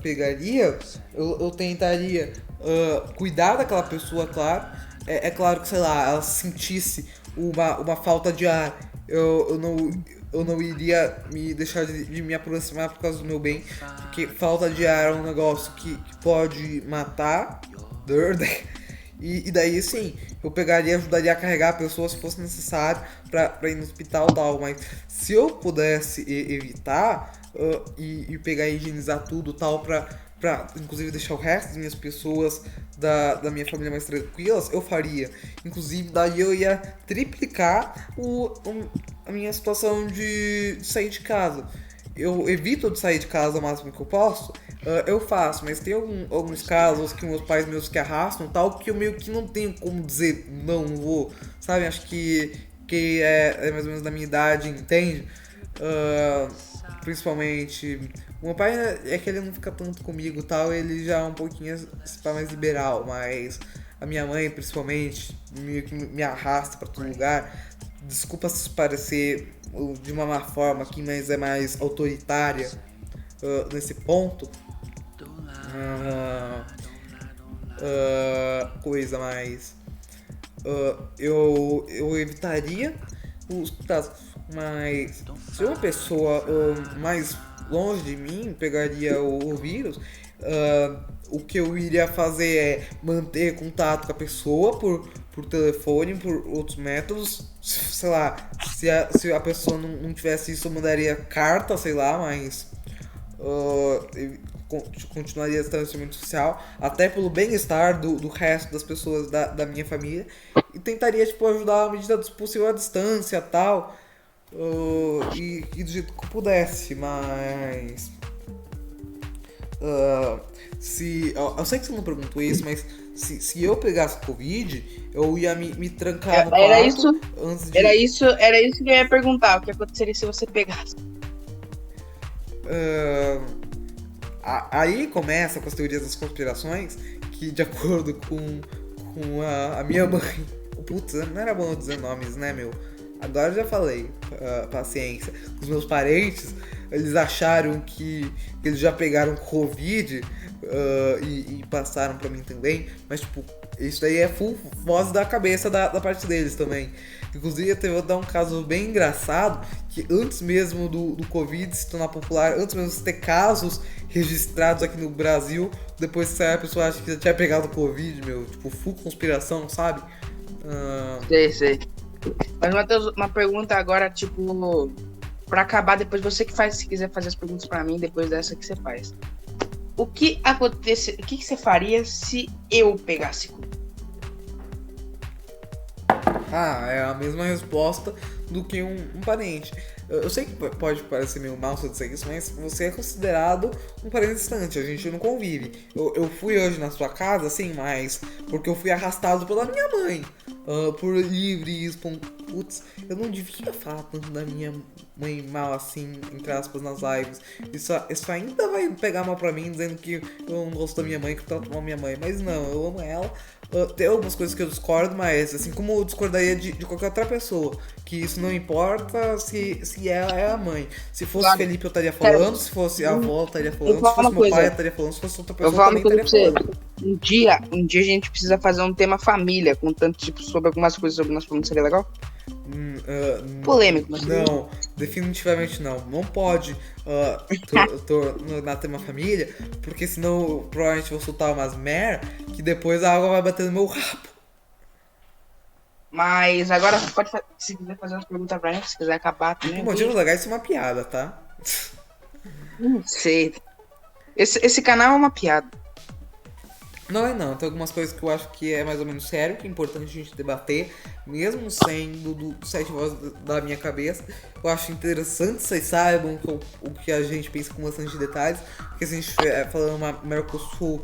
pegaria, eu tentaria cuidar daquela pessoa, claro. É claro que, sei lá, ela sentisse uma falta de ar. Eu não iria me deixar de me aproximar por causa do meu bem, porque falta de ar é um negócio que pode matar. E daí sim, eu pegaria e ajudaria a carregar a pessoa se fosse necessário pra ir no hospital e tal. Mas se eu pudesse evitar e pegar e higienizar tudo tal pra inclusive deixar o resto das minhas pessoas da minha família mais tranquilas, eu faria. Inclusive daí eu ia triplicar a minha situação de sair de casa. eu evito de sair de casa o máximo que eu posso, eu faço, mas tem alguns casos que meus pais meus que arrastam tal, que eu meio que não tenho como dizer não vou, sabe? Acho que é mais ou menos da minha idade, entende? Principalmente, o meu pai é que ele não fica tanto comigo tal, ele já é um pouquinho mais liberal, mas a minha mãe, principalmente, meio que me arrasta pra todo lugar. Desculpa se isso parecer de uma má forma aqui, mas é mais autoritária nesse ponto. Coisa mais. Eu evitaria os casos, mas se uma pessoa mais longe de mim pegaria o vírus, o que eu iria fazer é manter contato com a pessoa por telefone, por outros métodos. Sei lá, se a pessoa não tivesse isso, eu mandaria carta, sei lá, mas continuaria distanciamento social, até pelo bem-estar do resto das pessoas da minha família, e tentaria tipo, ajudar à medida do possível à distância e tal, e do jeito que eu pudesse, mas eu sei que você não perguntou isso, mas se eu pegasse Covid, eu ia me trancar no quarto antes de... Era isso que eu ia perguntar. O que aconteceria se você pegasse? Aí começa com as teorias das conspirações, que de acordo com a minha mãe... Putz, não era bom dizer nomes, né, meu? Agora eu já falei, paciência. Os meus parentes, eles acharam que eles já pegaram Covid e passaram pra mim também, mas tipo, isso daí é full voz da cabeça da parte deles também. Inclusive, eu vou dar um caso bem engraçado, que antes mesmo do Covid se tornar popular, antes mesmo de ter casos registrados aqui no Brasil, depois que a pessoa acha que já tinha pegado Covid, meu, tipo, full conspiração, sabe? Sei. Mas, Matheus, uma pergunta agora, tipo, pra acabar, depois você que faz, se quiser fazer as perguntas pra mim, depois dessa que você faz. O que você faria se eu pegasse Covid? É a mesma resposta do que um parente. Eu sei que pode parecer meio mal se eu disser isso, mas você é considerado um parente distante, a gente não convive. Eu fui hoje na sua casa, assim, mas porque eu fui arrastado pela minha mãe. Por livre putz, eu não devia falar tanto da minha mãe mal assim, entre aspas, nas lives. Isso ainda vai pegar mal pra mim, dizendo que eu não gosto da minha mãe, que eu trato mal a minha mãe. Mas não, eu amo ela. Tem algumas coisas que eu discordo, mas assim como eu discordaria de qualquer outra pessoa. Que isso não importa se ela é a mãe. Se fosse Claro. Felipe eu estaria falando, se fosse a avó eu estaria falando, se falo fosse uma meu coisa. pai eu estaria falando, se fosse outra Eu pessoa eu falo uma também coisa estaria pra você. falando. Um dia a gente precisa fazer um tema família, contando tipo, sobre algumas coisas sobre nossa família, seria legal? Polêmico, mas Não, definitivamente não. Não pode na tema família, porque senão eu provavelmente vou soltar umas que depois a água vai bater no meu rabo. Mas agora pode se quiser fazer umas perguntas pra gente, se quiser acabar Por também. motivos legais, isso é uma piada, tá? Não sei. Esse canal é uma piada. Não é não, tem algumas coisas que eu acho que é mais ou menos sério, que é importante a gente debater, mesmo sendo do sete vozes da minha cabeça. Eu acho interessante vocês saibam o que a gente pensa com bastante detalhes, porque se a gente estiver falando uma Mercosul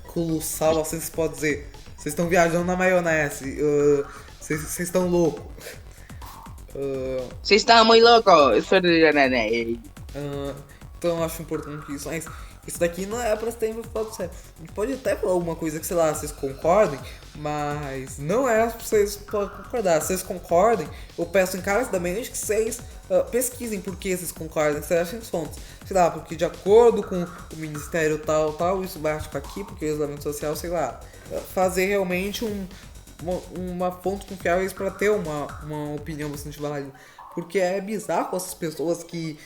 colossal, assim se pode dizer, vocês estão viajando na maionese, vocês estão loucos. Vocês estão muito loucos. Então eu acho importante isso, mas isso daqui não é pra ser falar do sério. A gente pode até falar alguma coisa que, sei lá, vocês concordem, mas não é pra vocês concordar. Se vocês concordem, eu peço encarecidamente que vocês pesquisem por que vocês concordam, que vocês achem as fontes. Sei lá, porque de acordo com o ministério tal, isso bate pra aqui, porque o isolamento social, sei lá, fazer realmente uma fonte confiável para ter uma opinião bastante válida. Porque é bizarro essas pessoas que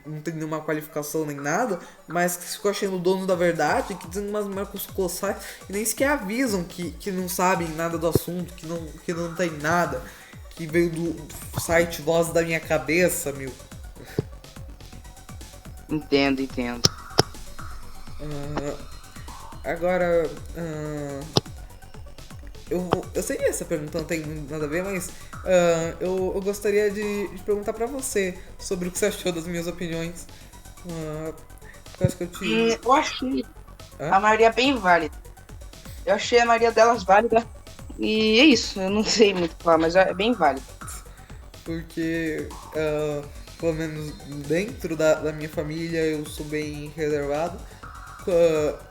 não tem nenhuma qualificação nem nada, mas que ficam achando o dono da verdade, que dizem umas marcas colossais e nem sequer avisam que não sabem nada do assunto, que não tem nada, que veio do site Voz da Minha Cabeça, meu. Entendo. Agora, Eu sei que essa pergunta não tem nada a ver, mas eu gostaria de perguntar pra você sobre o que você achou das minhas opiniões. Eu acho que eu te... Eu achei Hã? a maioria bem válida. Eu achei a maioria delas válida. E é isso, eu não sei muito o que falar, mas é bem válido. Porque, pelo menos dentro da minha família, eu sou bem reservado.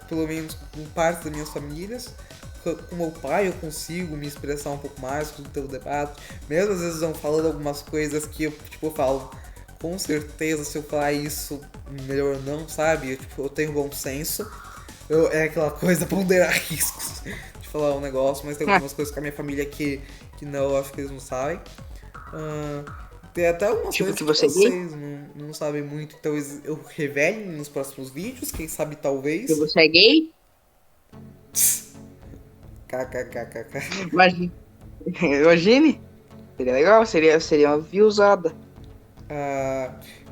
Pelo menos com parte das minhas famílias. Com meu pai eu consigo me expressar um pouco mais, com o debate. Mesmo às vezes eu falando algumas coisas que eu falo, com certeza se eu falar isso, melhor não, sabe? Eu tenho bom senso. É aquela coisa, ponderar riscos de falar um negócio, mas tem algumas coisas com a minha família que não, eu acho que eles não sabem. Tem até algumas Tipo coisas que que você é gay? vocês não sabem muito, então eu revele nos próximos vídeos, quem sabe Que talvez. você é gay? KKKKK. Imagine. Imagine. Seria legal, seria uma viewzada.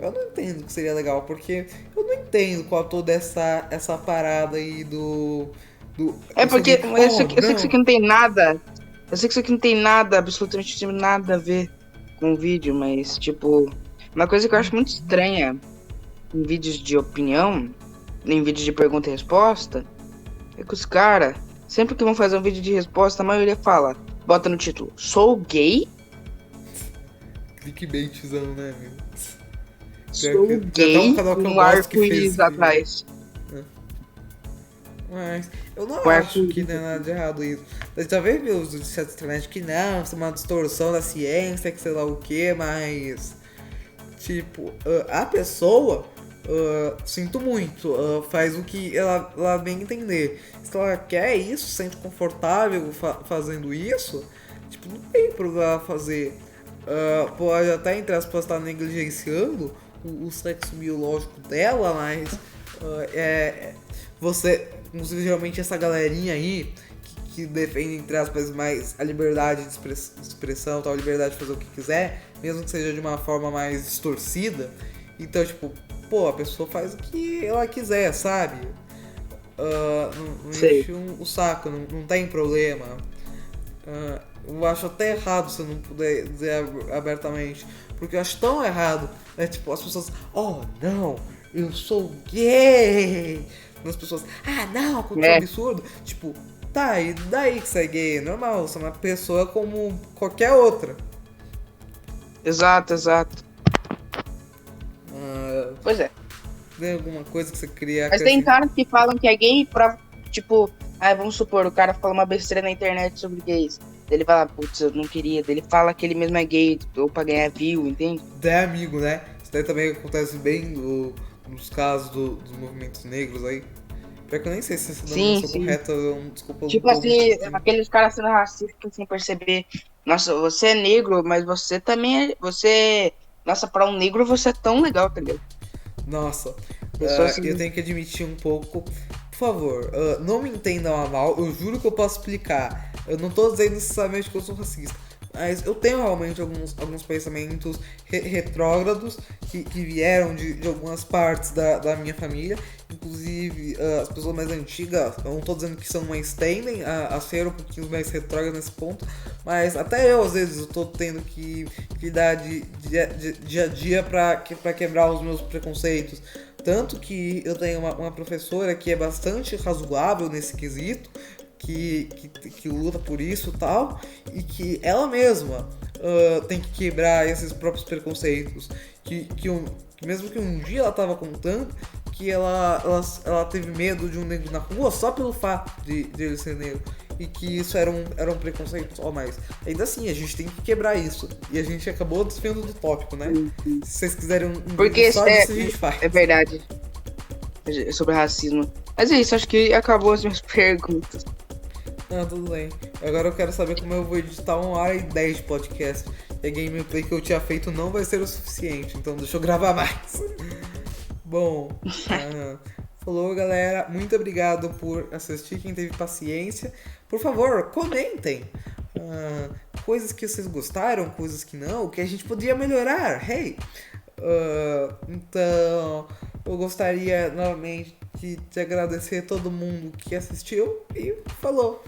Eu não entendo o que seria legal, porque eu não entendo qual toda essa parada aí do. É eu sou porque gay. eu sei, Oh, eu sei que isso não! aqui não tem nada. Eu sei que isso aqui não tem nada, absolutamente nada a ver com o vídeo, mas tipo, uma coisa que eu acho muito estranha em vídeos de opinião, em vídeos de pergunta e resposta, é que os caras, sempre que vão fazer um vídeo de resposta, a maioria fala, bota no título, sou gay, Clickbaitzão, né, meu? sou Tem até um gay, canal que eu um gosto que fez. arco-íris atrás. Mas eu não Com acho arco-íris. que tem nada de errado isso. Você já vê os sites da internet que não, isso é uma distorção da ciência, que sei lá o que, mas. Tipo, a pessoa, sinto muito, faz o que ela bem entender. Se ela quer isso, se sente confortável fazendo isso, tipo, não tem problema fazer. Pode até, entre aspas, estar negligenciando o sexo biológico dela, mas você, inclusive, geralmente essa galerinha aí que defende, entre aspas, mais a liberdade de expressão, tal, a liberdade de fazer o que quiser, mesmo que seja de uma forma mais distorcida. Então, tipo, pô, a pessoa faz o que ela quiser, sabe? Não Sei. enche o saco, não tem problema. Eu acho até errado você não poder dizer abertamente, porque eu acho tão errado, né? Tipo, as pessoas, oh não, eu sou gay. As pessoas, não, que é um absurdo. Tipo, tá, e daí que você é gay? É normal, você é uma pessoa como qualquer outra. Exato. Pois é. Tem alguma coisa que você queria Mas tem acrescentar? caras que falam que é gay pra, tipo, vamos supor, o cara fala uma besteira na internet sobre gays. Ele fala, putz, eu não queria. Ele fala que ele mesmo é gay, ou pra ganhar view, entende? É amigo, né? Isso daí também acontece bem nos casos dos movimentos negros aí. Pior que eu nem sei se essa denominação correta, desculpa o Tipo povo assim, que- aqueles caras sendo racistas sem perceber. Nossa, você é negro, mas você também é. Você. Nossa, pra um negro você é tão legal, tá ligado? Nossa, Pessoas assim. eu tenho que admitir um pouco. Por favor, não me entendam a mal, eu juro que eu posso explicar. Eu não tô dizendo necessariamente que eu sou racista, mas eu tenho realmente alguns pensamentos retrógrados que vieram de algumas partes da minha família. Inclusive, as pessoas mais antigas, eu não tô dizendo que são mais tendem a ser um pouquinho mais retrógradas nesse ponto, mas até eu, às vezes, eu tô tendo que lidar de dia a dia pra quebrar os meus preconceitos. Tanto que eu tenho uma professora que é bastante razoável nesse quesito, que luta por isso e tal, e que ela mesma tem que quebrar esses próprios preconceitos. Que mesmo que um dia ela tava contando que ela teve medo de um negro na rua só pelo fato de ele ser negro. E que isso era um preconceito só, mas ainda assim, a gente tem que quebrar isso. E a gente acabou desviando do tópico, né? Se vocês quiserem um Porque vídeo só disso, a gente faz. é verdade. Sobre racismo. Mas é isso, acho que acabou as minhas perguntas. Não, tudo bem. Agora eu quero saber como eu vou editar 1h10 de podcast. E a gameplay que eu tinha feito não vai ser o suficiente, então deixa eu gravar mais. Bom, falou galera, muito obrigado por assistir, quem teve paciência. Por favor, comentem coisas que vocês gostaram, coisas que não, o que a gente podia melhorar, hey! Então, eu gostaria novamente de agradecer a todo mundo que assistiu e falou!